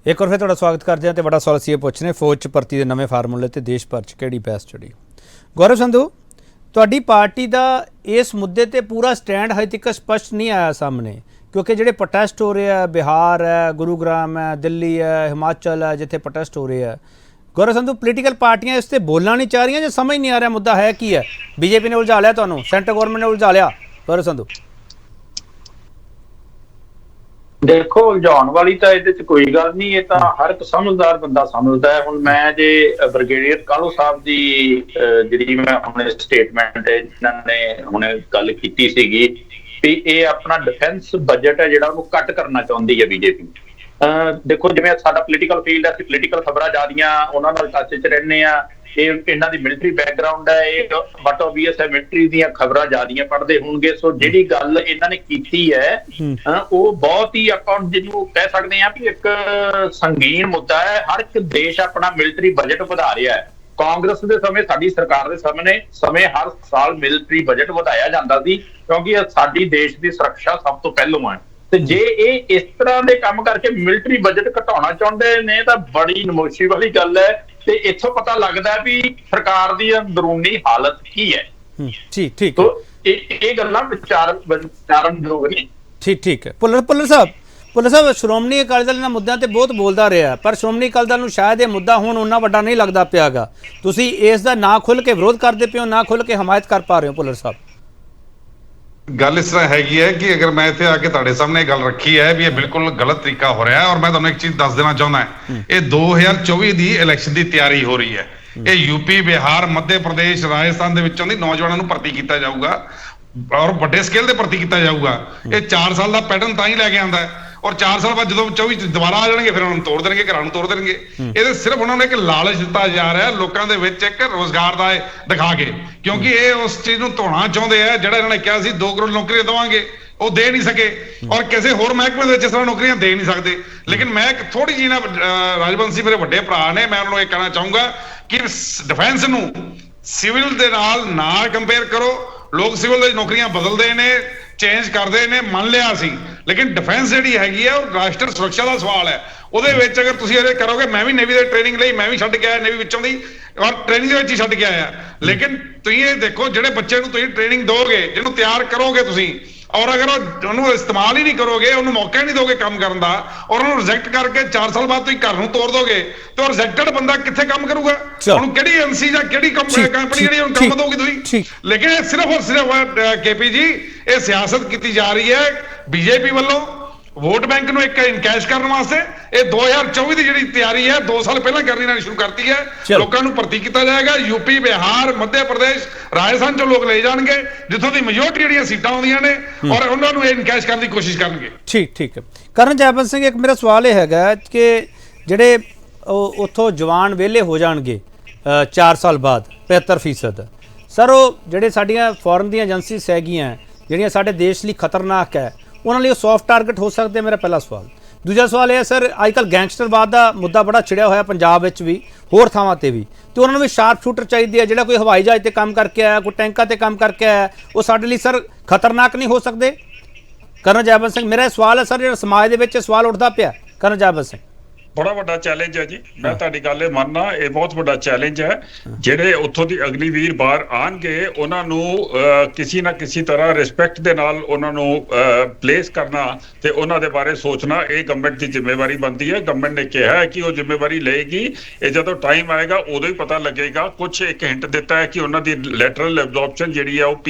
ਇੱਕ ਵਾਰ ਫਿਰ ਤੁਹਾਡਾ ਸਵਾਗਤ ਕਰਦੇ ਹਾਂ ਤੇ ਬੜਾ ਸਵਾਲ ਅਸੀਂ ਇਹ ਪੁੱਛਨੇ ਫੌਜ 'ਚ ਭਰਤੀ ਦੇ ਨਵੇਂ ਫਾਰਮੂਲੇ ਤੇ ਦੇਸ਼ ਭਰ 'ਚ ਕਿਹੜੀ ਬਹਿਸ ਚੜੀ। ਗੌਰਵ ਸੰਧੂ ਤੁਹਾਡੀ ਪਾਰਟੀ ਦਾ ਇਸ ਮੁੱਦੇ ਤੇ ਪੂਰਾ ਸਟੈਂਡ ਹਜੇ ਤੱਕ ਸਪਸ਼ਟ ਨਹੀਂ ਆਇਆ ਸਾਹਮਣੇ ਕਿਉਂਕਿ ਜਿਹੜੇ ਪ੍ਰੋਟੈਸਟ ਹੋ ਰਹੇ ਆ ਬਿਹਾਰ ਹੈ ਗੁਰੂਗ੍ਰਾਮ ਹੈ ਦਿੱਲੀ ਹੈ ਹਿਮਾਚਲ ਹੈ ਜਿੱਥੇ ਪ੍ਰੋਟੈਸਟ ਹੋ ਰਹੇ ਆ ਗੌਰਵ ਸੰਧੂ ਪੋਲੀਟੀਕਲ ਪਾਰਟੀਆਂ ਇਸ ਤੇ ਬੋਲਣਾ ਨਹੀਂ ਚਾਹ ਰਹੀਆਂ ਜਾਂ ਸਮਝ ਨਹੀਂ ਆ ਰਿਹਾ ਮੁੱਦਾ ਹੈ ਕੀ ਹੈ। ਬੀਜੇਪੀ ਨੇ ਉਲਝਾ ਲਿਆ ਤੁਹਾਨੂੰ ਸੈਂਟਰ ਗਵਰਨਮੈਂਟ ਨੇ ਉਲਝਾ ਲਿਆ। ਗੌਰਵ ਸੰਧੂ ਦੇਖੋ ਉਲਝਾਉਣ ਵਾਲੀ ਤਾਂ ਇਹਦੇ ਚ ਕੋਈ ਗੱਲ ਨਹੀਂ ਇਹ ਤਾਂ ਹਰ ਇੱਕ ਸਮਝਦਾਰ ਬੰਦਾ ਸਮਝਦਾ ਹੈ। ਹੁਣ ਮੈਂ ਜੇ ਬ੍ਰਿਗੇਡੀਅਰ ਕਾਲੋ ਸਾਹਿਬ ਦੀ ਜਿਹੜੀ ਮੈਂ ਹੁਣ ਸਟੇਟਮੈਂਟ ਇਹਨਾਂ ਨੇ ਹੁਣ ਗੱਲ ਕੀਤੀ ਸੀਗੀ ਵੀ ਇਹ ਆਪਣਾ ਡਿਫੈਂਸ ਬਜਟ ਹੈ ਜਿਹੜਾ ਉਹਨੂੰ ਕੱਟ ਕਰਨਾ ਚਾਹੁੰਦੀ ਹੈ ਬੀਜੇਪੀ। ਦੇਖੋ ਜਿਵੇਂ ਸਾਡਾ ਪੋਲੀਟੀਕਲ ਫੀਲਡ ਹੈ ਅਸੀਂ ਪੋਲੀਟੀਕਲ ਖਬਰਾਂ ਜ਼ਿਆਦੀਆਂ ਉਹਨਾਂ ਨਾਲ ਟੱਚ 'ਚ ਰਹਿੰਦੇ ਆ। ਇਹ ਇਹਨਾਂ ਦੀ ਮਿਲਟਰੀ ਬੈਕਗਰਾਉਂਡ ਹੈ ਇਹ ਬਟ ਓਬਵੀਅਸ ਹੈ ਮਿਲਟਰੀ ਦੀਆਂ ਖਬਰਾਂ ਜ਼ਿਆਦੀਆਂ ਪੜ੍ਹਦੇ ਹੋਣਗੇ। ਸੋ ਜਿਹੜੀ ਗੱਲ ਇਹਨਾਂ ਨੇ ਕੀਤੀ ਹੈ ਉਹ ਬਹੁਤ ਹੀ ਆਪਾਂ ਜਿਹਨੂੰ ਕਹਿ ਸਕਦੇ ਹਾਂ ਵੀ ਇੱਕ ਸੰਗੀਨ ਮੁੱਦਾ ਹੈ। ਹਰ ਇੱਕ ਦੇਸ਼ ਆਪਣਾ ਮਿਲਟਰੀ ਬਜਟ ਵਧਾ ਰਿਹਾ ਹੈ। ਕਾਂਗਰਸ ਦੇ ਸਮੇਂ ਸਾਡੀ ਸਰਕਾਰ ਦੇ ਸਮੇਂ ਹਰ ਸਾਲ ਮਿਲਟਰੀ ਬਜਟ ਵਧਾਇਆ ਜਾਂਦਾ ਸੀ ਕਿਉਂਕਿ ਸਾਡੀ ਦੇਸ਼ ਦੀ ਸੁਰੱਖਿਆ ਸਭ ਤੋਂ ਪਹਿਲੋਂ ਹੈ। ਤੇ ਜੇ ਇਹ ਇਸ ਤਰ੍ਹਾਂ ਦੇ ਕੰਮ ਕਰਕੇ ਮਿਲਟਰੀ ਬਜਟ ਘਟਾਉਣਾ ਚਾਹੁੰਦੇ ਨੇ ਤਾਂ ਬੜੀ ਨਮੋਸ਼ੀ ਵਾਲੀ ਗੱਲ ਹੈ ਤੇ ਇੱਥੋਂ ਪਤਾ ਲੱਗਦਾ ਵੀ ਸਰਕਾਰ ਦੀ ਅੰਦਰੂਨੀ ਹਾਲਤ ਕੀ ਹੈ। ਠੀਕ ਇਹ ਗੱਲਾਂ ਵਿਚਾਰਨ ਯੋਗ ਨੇ। ਠੀਕ ਹੈ। ਭੁੱਲਰ ਸਾਹਿਬ ਸ਼੍ਰੋਮਣੀ ਅਕਾਲੀ ਦਲ ਇਹਨਾਂ ਮੁੱਦਿਆਂ ਤੇ ਬਹੁਤ ਬੋਲਦਾ ਰਿਹਾ ਪਰ ਸ਼੍ਰੋਮਣੀ ਅਕਾਲੀ ਦਲ ਨੂੰ ਸ਼ਾਇਦ ਇਹ ਮੁੱਦਾ ਹੁਣ ਉਹਨਾਂ ਵੱਡਾ ਨਹੀਂ ਲੱਗਦਾ ਪਿਆਗਾ। ਤੁਸੀਂ ਇਸ ਦਾ ਨਾ ਖੁੱਲ ਕੇ ਵਿਰੋਧ ਕਰਦੇ ਪਿਓ ਨਾ ਖੁੱਲ ਕੇ ਹਮਾਇਤ ਕਰ ਪਾ ਰਹੇ ਹੋ। ਭੁੱਲਰ ਸਾਹਿਬ ਗੱਲ ਇਸ ਤਰ੍ਹਾਂ ਹੈਗੀ ਹੈ ਕਿ ਅਗਰ ਮੈਂ ਇੱਥੇ ਆ ਕੇ ਤੁਹਾਡੇ ਸਾਹਮਣੇ ਗੱਲ ਰੱਖੀ ਹੈ ਵੀ ਇਹ ਬਿਲਕੁਲ ਗਲਤ ਤਰੀਕਾ ਹੋ ਰਿਹਾ ਹੈ ਔਰ ਮੈਂ ਤੁਹਾਨੂੰ ਇੱਕ ਚੀਜ਼ ਦੱਸ ਦੇਣਾ ਚਾਹੁੰਦਾ ਇਹ 2024 ਦੀ ਇਲੈਕਸ਼ਨ ਦੀ ਤਿਆਰੀ ਹੋ ਰਹੀ ਹੈ। ਇਹ ਯੂਪੀ ਬਿਹਾਰ ਮੱਧ ਪ੍ਰਦੇਸ਼ ਰਾਜਸਥਾਨ ਦੇ ਵਿੱਚੋਂ ਦੀ ਨੌਜਵਾਨਾਂ ਨੂੰ ਭਰਤੀ ਕੀਤਾ ਜਾਊਗਾ ਔਰ ਵੱਡੇ ਸਕੇਲ ਤੇ ਭਰਤੀ ਕੀਤਾ ਜਾਊਗਾ। ਇਹ 4 ਸਾਲ ਦਾ ਪੈਟਰਨ ਤਾਂ ਹੀ ਲੈ ਕੇ ਆਉਂਦਾ ਹੈ ਔਰ 4 ਸਾਲ ਬਾਅਦ ਜਦੋਂ 24 ਦੁਬਾਰਾ ਆ ਜਾਣਗੇ ਫਿਰ ਉਹਨਾਂ ਨੂੰ ਤੋੜ ਦੇਣਗੇ ਘਰਾਂ ਨੂੰ ਤੋੜ ਦੇਣਗੇ। ਇਹਦੇ ਸਿਰਫ ਉਹਨਾਂ ਨੂੰ ਇੱਕ ਲਾਲਚ ਦਿੱਤਾ ਜਾ ਰਿਹਾ ਲੋਕਾਂ ਦੇ ਵਿੱਚ ਇੱਕ ਰੋਜ਼ਗਾਰ ਦਾ ਦਿਖਾ ਕੇ ਕਿਉਂਕਿ ਇਹ ਉਸ ਚੀਜ਼ ਨੂੰ ਧੋਣਾ ਚਾਹੁੰਦੇ ਆ ਜਿਹੜਾ ਇਹਨਾਂ ਨੇ ਕਿਹਾ ਸੀ 2 ਕਰੋੜ ਨੌਕਰੀਆਂ ਦੇਵਾਂਗੇ ਉਹ ਦੇ ਨਹੀਂ ਸਕੇ ਔਰ ਕਿਸੇ ਹੋਰ ਮਹਿਕਮੇ ਦੇ ਵਿੱਚ ਇਸ ਤਰ੍ਹਾਂ ਨੌਕਰੀਆਂ ਦੇ ਨਹੀਂ ਸਕਦੇ। ਲੇਕਿਨ ਮੈਂ ਇੱਕ ਥੋੜੀ ਜਿਹੀ ਨਾ ਰਾਜਵੰਸ਼ੀ ਮੇਰੇ ਵੱਡੇ ਭਰਾ ਨੇ ਮੈਂ ਉਹਨਾਂ ਨੂੰ ਇਹ ਕਹਿਣਾ ਚਾਹੂੰਗਾ ਕਿ ਡਿਫੈਂਸ ਨੂੰ ਸਿਵਲ ਦੇ ਨਾਲ ਨਾ ਕੰਪੇਅਰ ਕਰੋ। ਲੋਕ ਸਿਵਲ ਦੀ ਨੌਕਰੀਆਂ ਬਦਲਦੇ ਨੇ ਚੇਂਜ ਕਰਦੇ ਨੇ ਮੰਨ ਲਿਆ ਸੀ ਲੇਕਿਨ ਡਿਫੈਂਸ ਜਿਹੜੀ ਹੈਗੀ ਹੈ ਉਹ ਰਾਸ਼ਟਰ ਸੁਰੱਖਿਆ ਦਾ ਸਵਾਲ ਹੈ। ਉਹਦੇ ਵਿੱਚ ਅਗਰ ਤੁਸੀਂ ਇਹ ਕਰੋਗੇ ਮੈਂ ਵੀ ਨੇਵੀ ਦੇ ਟ੍ਰੇਨਿੰਗ ਲਈ ਮੈਂ ਵੀ ਛੱਡ ਕੇ ਆਇਆ ਨੇਵੀ ਵਿੱਚੋਂ ਦੀ ਔਰ ਟ੍ਰੇਨਿੰਗ ਦੇ ਵਿੱਚ ਹੀ ਛੱਡ ਕੇ ਆਇਆ ਲੇਕਿਨ ਤੁਸੀਂ ਇਹ ਦੇਖੋ ਜਿਹੜੇ ਬੱਚੇ ਨੂੰ ਤੁਸੀਂ ਟ੍ਰੇਨਿੰਗ ਦੋਗੇ ਜਿਹਨੂੰ ਤਿਆਰ ਕਰੋਗੇ ਤੁਸੀਂ ਔਰ ਅਗਰ ਉਹਨੂੰ ਇਸਤੇਮਾਲ ਹੀ ਨਹੀਂ ਕਰੋਗੇ, ਉਹਨੂੰ ਮੌਕਾ ਹੀ ਨਹੀਂ ਦੋਗੇ ਕੰਮ ਕਰਨ ਦਾ, ਔਰ ਉਹਨੂੰ ਰਿਜੈਕਟ ਕਰਕੇ 4 ਸਾਲ ਬਾਅਦ ਤੁਸੀਂ ਘਰ ਨੂੰ ਤੋੜ ਦੋਗੇ, ਤੇ ਉਹ ਰਿਜੈਕਟਡ ਬੰਦਾ ਕਿੱਥੇ ਕੰਮ ਕਰੂਗਾ? ਉਹਨੂੰ ਕਿਹੜੀ ਏਜੰਸੀ ਜਾਂ ਕਿਹੜੀ ਕੰਪਨੀ ਜਿਹੜੀ ਉਹਨੂੰ ਕੰਮ ਦੋਗੀ ਤੁਸੀਂ? ਲੇਕਿਨ ਇਹ ਸਿਰਫ ਔਰ ਸਿਰਫ ਕੇਪੀ ਜੀ, ਇਹ ਸਿਆਸਤ ਕੀਤੀ ਜਾ ਰਹੀ ਹੈ ਬੀਜੇਪੀ ਵੱਲੋਂ ਵੋਟ ਬੈਂਕ ਨੂੰ ਇੱਕ ਇਨਕੈਸ਼ ਕਰਨ ਵਾਸਤੇ। ਇਹ 2024 ਦੀ ਜਿਹੜੀ ਤਿਆਰੀ ਹੈ 2 ਸਾਲ ਪਹਿਲਾਂ ਕਰਨੀ ਨਾਲ ਸ਼ੁਰੂ ਕਰਤੀ ਹੈ। ਲੋਕਾਂ ਨੂੰ ਭਰਤੀ ਕੀਤਾ ਜਾਏਗਾ, ਯੂਪੀ, ਬਿਹਾਰ, ਮੱਧ ਪ੍ਰਦੇਸ਼, ਰਾਜਸਥਾਨ ਚੋਂ ਲੋਕ ਲਏ ਜਾਣਗੇ ਜਿੱਥੋਂ ਦੀ ਮੈਜੋਰਟੀ ਜਿਹੜੀਆਂ ਸੀਟਾਂ ਆਉਂਦੀਆਂ ਨੇ, ਔਰ ਉਹਨਾਂ ਨੂੰ ਇਹ ਇਨਕੈਸ਼ ਕਰਨ ਦੀ ਕੋਸ਼ਿਸ਼ ਕਰਨਗੇ। ਠੀਕ ਹੈ। ਕਰਨ ਜੈਪਾਲ ਸਿੰਘ, ਇੱਕ ਮੇਰਾ ਸਵਾਲ ਇਹ ਹੈਗਾ ਕਿ ਜਿਹੜੇ ਉੱਥੋਂ ਜਵਾਨ ਵਿਹਲੇ ਹੋ ਜਾਣਗੇ 4 ਸਾਲ ਬਾਅਦ 75%, ਸਰ ਉਹ ਜਿਹੜੇ ਸਾਡੀਆਂ ਫੋਰਨ ਦੀਆਂ ਏਜੰਸੀਜ਼ ਹੈਗੀਆਂ ਜਿਹੜੀਆਂ ਸਾਡੇ ਦੇਸ਼ ਲਈ ਖਤਰਨਾਕ ਹੈ, ਉਹਨਾਂ ਲਈ ਸੌਫਟ ਟਾਰਗੇਟ ਹੋ ਸਕਦੇ? ਮੇਰਾ ਪਹਿਲਾ ਸਵਾਲ। ਦੂਜਾ ਸਵਾਲ ਇਹ ਹੈ ਸਰ, ਅੱਜ ਕੱਲ੍ਹ ਗੈਂਗਸਟਰਵਾਦ ਦਾ ਮੁੱਦਾ ਬੜਾ ਛਿੜਿਆ ਹੋਇਆ ਪੰਜਾਬ ਵਿੱਚ ਵੀ, ਹੋਰ ਥਾਵਾਂ ਤੇ ਵੀ, ਤੇ ਉਹਨਾਂ ਨੂੰ ਵੀ ਸ਼ਾਰਪ ਸ਼ੂਟਰ ਚਾਹੀਦੀ ਹੈ। ਜਿਹੜਾ ਕੋਈ ਹਵਾਈ ਜਹਾਜ਼ ਤੇ ਕੰਮ ਕਰਕੇ ਆਇਆ, ਕੋਈ ਟੈਂਕਾਂ ਤੇ ਕੰਮ ਕਰਕੇ ਆਇਆ, ਉਹ ਸਾਡੇ ਲਈ ਸਰ ਖਤਰਨਾਕ ਨਹੀਂ ਹੋ ਸਕਦੇ? ਕਰਨ ਜੈਪਾਲ ਸਿੰਘ, ਮੇਰਾ ਸਵਾਲ ਹੈ ਸਰ, ਜਿਹੜਾ ਸਮਾਜ ਦੇ ਵਿੱਚ ਸਵਾਲ ਉੱਠਦਾ ਪਿਆ। ਕਰਨ ਜੈਪਾਲ ਸਿੰਘ, ਬੜਾ ਵੱਡਾ ਚੈਲੰਜ ਹੈ ਜੀ, ਮੈਂ ਤੁਹਾਡੀ ਗੱਲ ਇਹ ਮੰਨਣਾ, ਇਹ ਬਹੁਤ ਵੱਡਾ ਚੈਲੰਜ ਹੈ। ਜਿਹੜੇ ਉੱਥੋਂ ਦੀ ਅਗਨੀਵੀਰ ਬਾਹਰ ਆਣਗੇ, ਉਹਨਾਂ ਨੂੰ ਕਿਸੇ ਨਾ ਕਿਸੇ ਤਰ੍ਹਾਂ ਰਿਸਪੈਕਟ ਦੇ ਨਾਲ ਉਹਨਾਂ ਨੂੰ ਪਲੇਸ ਕਰਨਾ ਤੇ ਉਹਨਾਂ ਦੇ ਬਾਰੇ ਸੋਚਣਾ, ਇਹ ਗਵਰਨਮੈਂਟ ਦੀ ਜ਼ਿੰਮੇਵਾਰੀ ਬਣਦੀ ਹੈ। ਗਵਰਨਮੈਂਟ ਨੇ ਕਿਹਾ ਹੈ ਕਿ ਉਹ ਜ਼ਿੰਮੇਵਾਰੀ ਲਏਗੀ। ਇਹ ਜਦੋਂ ਟਾਈਮ ਆਏਗਾ ਉਦੋਂ ਹੀ ਪਤਾ ਲੱਗੇਗਾ। ਕੁਝ ਇੱਕ ਹਿੰਟ ਦਿੱਤਾ ਹੈ ਕਿ ਉਹਨਾਂ ਦੀ ਲੈਟਰਲ ਐਬਜ਼ੌਰਪਸ਼ਨ ਜਿਹੜੀ ਹੈ ਉਹ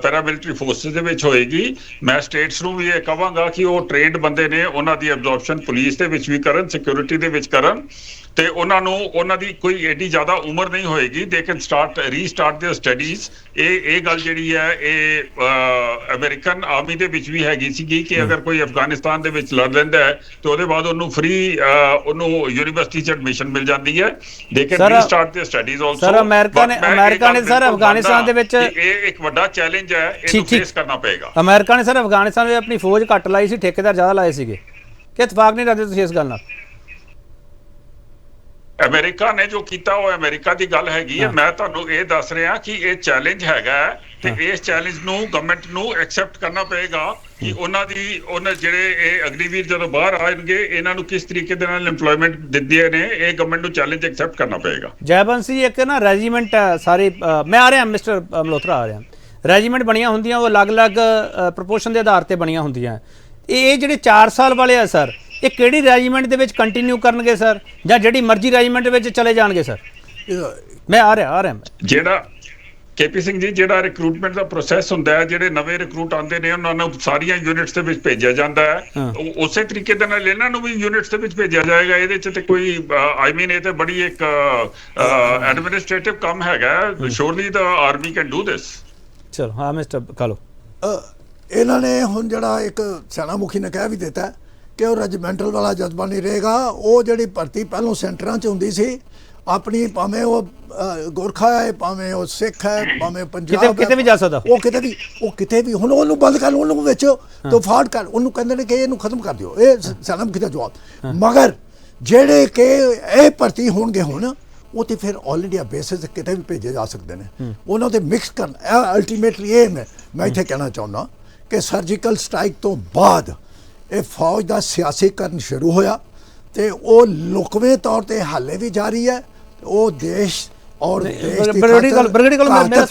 ਪੈਰਾਮਿਲਟਰੀ ਫੋਰਸਿਸ ਦੇ ਵਿੱਚ ਹੋਏਗੀ। ਮੈਂ ਸਟੇਟਸ ਨੂੰ ਵੀ ਇਹ ਕਹਾਂਗਾ ਕਿ ਉਹ ਟ੍ਰੇਨਡ ਬੰਦੇ ਨੇ, ਉਹਨਾਂ ਦੀ ਐਬਜ਼ੌਰਪਸ਼ਨ ਪੁਲਿਸ ਦੇ ਵਿੱਚ ਵੀ ਕਰਨ, ਸਿਕਿਉਰਿਟੀ ਦੇ ਵਿੱਚ ਕਰਨ, ਤੇ ਉਹਨਾਂ ਦੀ ਕੋਈ ਐਡੀ ਜ਼ਿਆਦਾ ਉਮਰ ਨਹੀਂ ਹੋਏਗੀ। ਦੇ ਕੈਨ ਰੀਸਟਾਰਟ देयर ਸਟੱਡੀਜ਼। ਇਹ ਗੱਲ ਜਿਹੜੀ ਹੈ ਇਹ ਅਮਰੀਕਨ ਆਰਮੀ ਦੇ ਵਿੱਚ ਵੀ ਹੈਗੀ ਸੀਗੀ ਕਿ ਅਗਰ ਕੋਈ ਅਫਗਾਨਿਸਤਾਨ ਦੇ ਵਿੱਚ ਲੜ ਲੈਂਦਾ ਹੈ ਤੇ ਉਹਦੇ ਬਾਅਦ ਉਹਨੂੰ ਫ੍ਰੀ ਉਹਨੂੰ ਯੂਨੀਵਰਸਿਟੀ 'ਚ ਐਡਮਿਸ਼ਨ ਮਿਲ ਜਾਂਦੀ ਹੈ। They can restart their studies also. Sir America ਨੇ ਸਰ ਅਫਗਾਨਿਸਤਾਨ ਦੇ ਵਿੱਚ, ਇਹ ਇੱਕ ਵੱਡਾ ਚੈਲੰਜ ਹੈ, ਇਹਨੂੰ ਫੇਸ ਕਰਨਾ ਪਏਗਾ। ਅਮਰੀਕਾ ਨੇ ਸਰ ਅਫਗਾਨਿਸਤਾਨ ਵਿੱਚ ਆਪਣੀ ਫੌਜ ਘੱਟ ਲਾਈ ਸੀ, ਠੇਕੇਦਾਰ ਜ਼ਿਆਦਾ ਲਾਏ ਸੀਗੇ, ਕਿ ਇਤਫਾਕ ਨਹੀਂ ਰੱਖਦੇ ਤੁਸੀਂ ਇਸ ਗੱਲ ਨਾਲ? ਅਮਰੀਕਾ ਨੇ ਜੋ ਕੀਤਾ ਉਹ ਅਮਰੀਕਾ ਦੀ ਗੱਲ ਹੈਗੀ ਹੈ। ਮੈਂ ਤੁਹਾਨੂੰ ਇਹ ਦੱਸ ਰਿਹਾ ਕਿ ਇਹ ਚੈਲੰਜ ਹੈਗਾ ਤੇ ਇਸ ਚੈਲੰਜ ਨੂੰ ਗਵਰਨਮੈਂਟ ਨੂੰ ਐਕਸੈਪਟ ਕਰਨਾ ਪਏਗਾ ਕਿ ਉਹਨਾਂ ਜਿਹੜੇ ਇਹ ਅਗਨੀਵੀਰ ਜਦੋਂ ਬਾਹਰ ਆਣਗੇ, ਇਹਨਾਂ ਨੂੰ ਕਿਸ ਤਰੀਕੇ ਦੇ ਨਾਲ ਇੰਪਲੋਇਮੈਂਟ ਦਿੰਦੇ ਨੇ, ਇਹ ਗਵਰਨਮੈਂਟ ਨੂੰ ਚੈਲੰਜ ਐਕਸੈਪਟ ਕਰਨਾ ਪਏਗਾ। ਜੈਬੰਸ ਜੀ, ਇੱਕ ਨਾ ਰੈਜੀਮੈਂਟ ਸਾਰੇ, ਮੈਂ ਆ ਰਿਹਾ ਮਿਸਟਰ ਮਲਹੋਤਰਾ ਆ ਰਿਹਾ, ਰੈਜੀਮੈਂਟ ਬਣੀਆਂ ਹੁੰਦੀਆਂ, ਉਹ ਅਲੱਗ-ਅਲੱਗ ਪ੍ਰਪੋਰਸ਼ਨ ਦੇ ਆਧਾਰ ਤੇ ਬਣੀਆਂ ਹੁੰਦੀਆਂ। ਇਹ ਜਿਹੜੇ 4 ਸਾਲ ਵਾਲੇ ਆ ਸਰ, ਇਹ ਕਿਹੜੀ ਰੈਜੀਮੈਂਟ ਦੇ ਵਿੱਚ ਕੰਟੀਨਿਊ ਕਰਨਗੇ ਸਰ, ਜਾਂ ਜਿਹੜੀ ਮਰਜ਼ੀ ਰੈਜੀਮੈਂਟ ਵਿੱਚ ਚਲੇ ਜਾਣਗੇ ਸਰ? ਮੈਂ ਆ ਰਿਹਾ ਜਿਹੜਾ ਕੇਪੀ ਸਿੰਘ ਜੀ, ਜਿਹੜਾ ਰਿਕਰੂਟਮੈਂਟ ਦਾ ਪ੍ਰੋਸੈਸ ਹੁੰਦਾ ਹੈ, ਜਿਹੜੇ ਨਵੇਂ ਰਿਕਰੂਟ ਆਉਂਦੇ ਨੇ ਉਹਨਾਂ ਨੂੰ ਸਾਰੀਆਂ ਯੂਨਿਟਸ ਦੇ ਵਿੱਚ ਭੇਜਿਆ ਜਾਂਦਾ ਹੈ। ਉਸੇ ਤਰੀਕੇ ਦੇ ਨਾਲ ਇਹਨਾਂ ਨੂੰ ਵੀ ਯੂਨਿਟਸ ਦੇ ਵਿੱਚ ਭੇਜਿਆ ਜਾਏਗਾ। ਇਹਦੇ 'ਚ ਤੇ ਕੋਈ ਇਹ ਤੇ ਬੜੀ ਇੱਕ ਐਡਮਿਨਿਸਟ੍ਰੇਟਿਵ ਕੰਮ ਹੈਗਾ। Surely the army can do this. ਚਲੋ ਹਾਂ ਮਿਸਟਰ ਕਾਲੋ, ਇਹਨਾਂ ਨੇ ਹੁਣ ਜਿਹੜਾ ਇੱਕ ਸੈਨਾ ਮੁਖੀ ਨੇ ਕਹਿ ਵੀ ਦਿੱਤਾ ਕਿ ਉਹ ਰੈਜੀਮੈਂਟਲ ਵਾਲਾ ਜਜ਼ਬਾ ਨਹੀਂ ਰਹੇਗਾ। ਉਹ ਜਿਹੜੀ ਭਰਤੀ ਪਹਿਲੋਂ ਸੈਂਟਰਾਂ 'ਚ ਹੁੰਦੀ ਸੀ, ਆਪਣੀ ਭਾਵੇਂ ਉਹ ਗੋਰਖਾ ਹੈ, ਭਾਵੇਂ ਉਹ ਸਿੱਖ ਹੈ, ਭਾਵੇਂ ਪੰਜਾਬ, ਕਿਤੇ ਵੀ ਜਾ ਸਕਦਾ, ਉਹ ਕਿਤੇ ਵੀ ਹੁਣ ਉਹਨੂੰ ਬੰਦ ਕਰ, ਉਹਨੂੰ ਵਿੱਚ ਤੋਫਾੜ ਕਰ, ਉਹਨੂੰ ਕਹਿੰਦੇ ਨੇ ਕਿ ਇਹਨੂੰ ਖਤਮ ਕਰ ਦਿਓ। ਇਹ ਸੈਨਾ ਮੁਖੀ ਦਾ ਜਵਾਬ। ਮਗਰ ਜਿਹੜੇ ਕਿ ਇਹ ਭਰਤੀ ਹੋਣਗੇ ਹੁਣ, ਉਹ ਤੇ ਫਿਰ ਆਲ ਇੰਡੀਆ ਬੇਸਿਸ ਕਿਤੇ ਵੀ ਭੇਜੇ ਜਾ ਸਕਦੇ ਨੇ। ਉਹਨਾਂ ਤੇ ਮਿਕਸ ਕਰਨਾ ਅਲਟੀਮੇਟਲੀ ਇਹ ਮੈਂ ਇੱਥੇ ਕਹਿਣਾ ਚਾਹੁੰਦਾ ਕਿ ਸਰਜੀਕਲ ਸਟ੍ਰਾਈਕ ਤੋਂ ਬਾਅਦ ਇਹ ਫੌਜ ਦਾ ਸਿਆਸੀਕਰਨ ਸ਼ੁਰੂ ਹੋਇਆ ਤੇ ਉਹ ਲੁਕਵੇਂ ਤੌਰ ਤੇ ਹਾਲੇ ਵੀ ਜਾਰੀ ਹੈ। ਉਹ ਦੇਸ਼ ਔਰ ਮੇਰਾ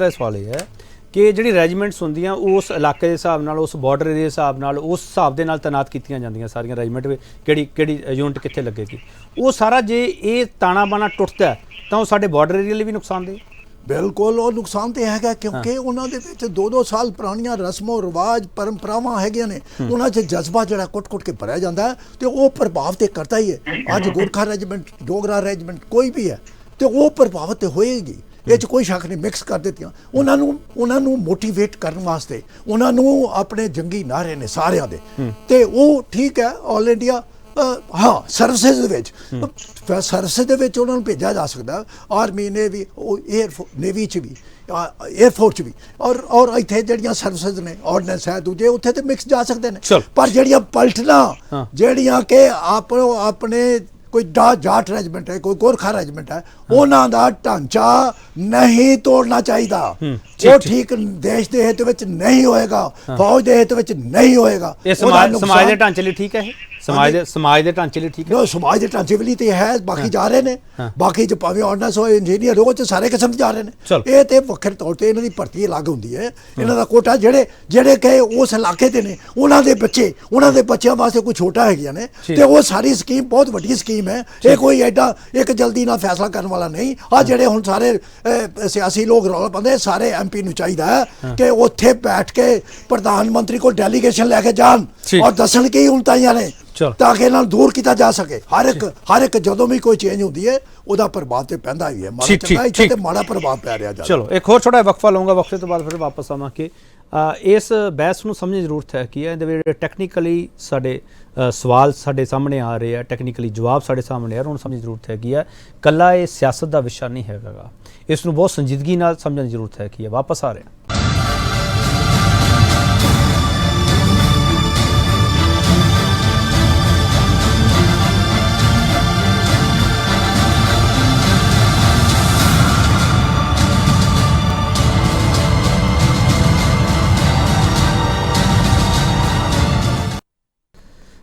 ਸਵਾਲ ਇਹ ਹੈ ਕਿ ਜਿਹੜੀ ਰੈਜੀਮੈਂਟਸ ਹੁੰਦੀਆਂ ਉਸ ਇਲਾਕੇ ਦੇ ਹਿਸਾਬ ਨਾਲ, ਉਸ ਬਾਰਡਰ ਦੇ ਹਿਸਾਬ ਨਾਲ, ਉਸ ਹਿਸਾਬ ਦੇ ਨਾਲ ਤੈਨਾਤ ਕੀਤੀਆਂ ਜਾਂਦੀਆਂ ਸਾਰੀਆਂ ਰੈਜੀਮੈਂਟ ਵਿੱਚ, ਕਿਹੜੀ ਯੂਨਿਟ ਕਿੱਥੇ ਲੱਗੇਗੀ, ਉਹ ਸਾਰਾ ਜੇ ਇਹ ਤਾਣਾ ਬਾਣਾ ਟੁੱਟਦਾ ਤਾਂ ਉਹ ਸਾਡੇ ਬਾਰਡਰ ਏਰੀਆ ਲਈ ਵੀ ਨੁਕਸਾਨਦੇਹ। ਬਿਲਕੁਲ ਉਹ ਨੁਕਸਾਨ ਤੇ ਹੈਗਾ, ਕਿਉਂਕਿ ਉਹਨਾਂ ਦੇ ਵਿੱਚ 2-2 ਸਾਲ ਪੁਰਾਣੀਆਂ ਰਸਮੋ ਰਿਵਾਜ ਪਰੰਪਰਾਵਾਂ ਹੈਗੀਆਂ ਨੇ, ਉਹਨਾਂ 'ਚ ਜਜ਼ਬਾ ਜਿਹੜਾ ਕੁੱਟ-ਕੁੱਟ ਕੇ ਭਰਿਆ ਜਾਂਦਾ ਹੈ ਤੇ ਉਹ ਪ੍ਰਭਾਵ ਤੇ ਕਰਦਾ ਹੀ ਹੈ। ਅੱਜ ਗੋਰਖਾ ਰੈਜੀਮੈਂਟ, ਡੋਗਰਾ ਰੈਜੀਮੈਂਟ ਕੋਈ ਵੀ ਹੈ ਤੇ ਉਹ ਪ੍ਰਭਾਵਿਤ ਤੇ ਹੋਏਗੀ, ਇਹ 'ਚ ਕੋਈ ਸ਼ੱਕ ਨਹੀਂ। ਮਿਕਸ ਕਰ ਦਿੱਤੀਆਂ ਉਹਨਾਂ ਨੂੰ ਮੋਟੀਵੇਟ ਕਰਨ ਵਾਸਤੇ, ਉਹਨਾਂ ਨੂੰ ਆਪਣੇ ਜੰਗੀ ਨਾਅਰੇ ਨੇ ਸਾਰਿਆਂ ਦੇ, ਤੇ ਉਹ ਠੀਕ ਹੈ ਆਲ ਇੰਡੀਆ ਸਰਵਿਸਿਜ਼ ਦੇ ਵਿੱਚ ਉਹਨਾਂ ਨੂੰ ਭੇਜਿਆ ਜਾ ਸਕਦਾ। ਆਰਮੀ, ਨੇਵੀ, ਨੇਵੀ 'ਚ ਵੀ, 에ਅਰਫੋਰਸ 'ਚ ਵੀ, ਔਰ ਇੱਥੇ ਜਿਹੜੀਆਂ ਸਰਵਿਸਿਜ਼ ਨੇ, ਆਰਡੀਨੈਂਸ ਹੈ ਦੂਜੇ, ਉੱਥੇ ਤੇ ਮਿਕਸ ਜਾ ਸਕਦੇ ਨੇ। ਪਰ ਜਿਹੜੀਆਂ ਪਲਟਣਾ, ਜਿਹੜੀਆਂ ਕਿ ਆਪਣੇ ਕੋਈ ਜਾਟ ਰੈਜੀਮੈਂਟ ਹੈ, ਕੋਈ ਗੋਰਖਾ ਰੈਜੀਮੈਂਟ ਹੈ, ਉਹਨਾਂ ਦਾ ਢਾਂਚਾ ਨਹੀਂ ਤੋੜਨਾ ਚਾਹੀਦਾ। ਉਹ ਠੀਕ ਦੇਸ਼ ਦੇ ਹਿੱਤ ਵਿੱਚ ਨਹੀਂ ਹੋਏਗਾ, ਫੌਜ ਦੇ ਹਿੱਤ ਵਿੱਚ ਨਹੀਂ ਹੋਏਗਾ। ਇਹ ਸਮਾਜ ਦੇ ਢਾਂਚੇ ਲਈ ਠੀਕ ਹੈ, ਇਹ ਸਮਾਜ ਦੇ ਢਾਂਚੇ ਲਈ ਠੀਕ ਹੈ। ਸਮਾਜ ਦੇ ਢਾਂਚੇ ਲਈ ਤੇ ਹੈ, ਬਾਕੀ ਜਾ ਰਹੇ ਨੇ, ਬਾਕੀ ਚ ਭਾਵੇਂ ਆਰਡੀਨੈਂਸ ਹੋਏ, ਇੰਜੀਨੀਅਰ ਹੋ, ਚ ਸਾਰੇ ਕਿਸਮ ਜਾ ਰਹੇ ਨੇ। ਇਹ ਤੇ ਵੱਖਰੇ ਤੌਰ ਤੇ ਇਹਨਾਂ ਦੀ ਭਰਤੀ ਅਲੱਗ ਹੁੰਦੀ ਹੈ, ਇਹਨਾਂ ਦਾ ਕੋਟਾ ਜਿਹੜੇ ਕਹੇ ਉਸ ਇਲਾਕੇ ਦੇ ਨੇ ਉਹਨਾਂ ਦੇ ਬੱਚਿਆਂ ਵਾਸਤੇ ਕੋਈ ਛੋਟਾ ਹੈਗੀਆਂ ਨੇ, ਤੇ ਉਹ ਸਾਰੀ ਸਕੀਮ ਬਹੁਤ ਵੱਡੀ ਸਕੀਮ ਹੈ। ਇਹ ਕੋਈ ਐਡਾ ਇੱਕ ਜਲਦੀ ਨਾਲ ਫੈਸਲਾ ਕਰਨ ਵਾਲਾ ਨਹੀਂ। ਆ ਜਿਹੜੇ ਹੁਣ ਸਾਰੇ ਸਿਆਸੀ ਲੋਕ ਰੌਲਾ ਪਾਉਂਦੇ, ਸਾਰੇ ਐਮਪੀ ਨੂੰ ਚਾਹੀਦਾ ਹੈ ਕਿ ਉੱਥੇ ਬੈਠ ਕੇ ਪ੍ਰਧਾਨ ਮੰਤਰੀ ਕੋਲ ਡੈਲੀਗੇਸ਼ਨ ਲੈ ਕੇ ਜਾਣ ਔਰ ਦੱਸਣ ਕੀ ਉਲਟਾਈਆਂ ਨੇ, ਤਾਂ ਕਿ ਇਹਨਾਂ ਨੂੰ ਦੂਰ ਕੀਤਾ ਜਾ ਸਕੇ। ਹਰ ਇੱਕ ਜਦੋਂ ਵੀ ਕੋਈ ਚੇਂਜ ਹੁੰਦੀ ਹੈ ਉਹਦਾ ਪ੍ਰਭਾਵ ਤੇ ਪੈਂਦਾ ਹੀ ਹੈ, ਮਾੜਾ ਚੰਗਾ ਇੱਥੇ ਤੇ ਮਾੜਾ ਪ੍ਰਭਾਵ ਪੈ ਰਿਹਾ। ਚਲੋ ਇੱਕ ਹੋਰ ਛੋਟਾ ਵਕਫਾ ਲਵਾਂਗਾ, ਵਕਫੇ ਤੋਂ ਬਾਅਦ ਫਿਰ ਵਾਪਸ ਆਵਾਂਗੇ। ਇਸ ਬਹਿਸ ਨੂੰ ਸਮਝਣ ਦੀ ਜ਼ਰੂਰਤ ਹੈ ਕਿ ਇਹਦੇ ਵਿੱਚ ਟੈਕਨੀਕਲੀ ਸਾਡੇ ਸਵਾਲ ਸਾਡੇ ਸਾਹਮਣੇ ਆ ਰਹੇ ਆ, ਟੈਕਨੀਕਲੀ ਜਵਾਬ ਸਾਡੇ ਸਾਹਮਣੇ ਆ ਰਹੇ, ਉਹਨੂੰ ਸਮਝਣ ਦੀ ਜ਼ਰੂਰਤ ਹੈ ਕਿ ਕੱਲਾ ਇਹ ਸਿਆਸਤ ਦਾ ਵਿਸ਼ਾ ਨਹੀਂ ਹੈਗਾ, ਇਸ ਨੂੰ ਬਹੁਤ ਸੰਜੀਦਗੀ ਨਾਲ ਸਮਝਣ ਦੀ ਜ਼ਰੂਰਤ ਹੈ ਕਿ ਵਾਪਸ ਆ ਰਿਹਾ।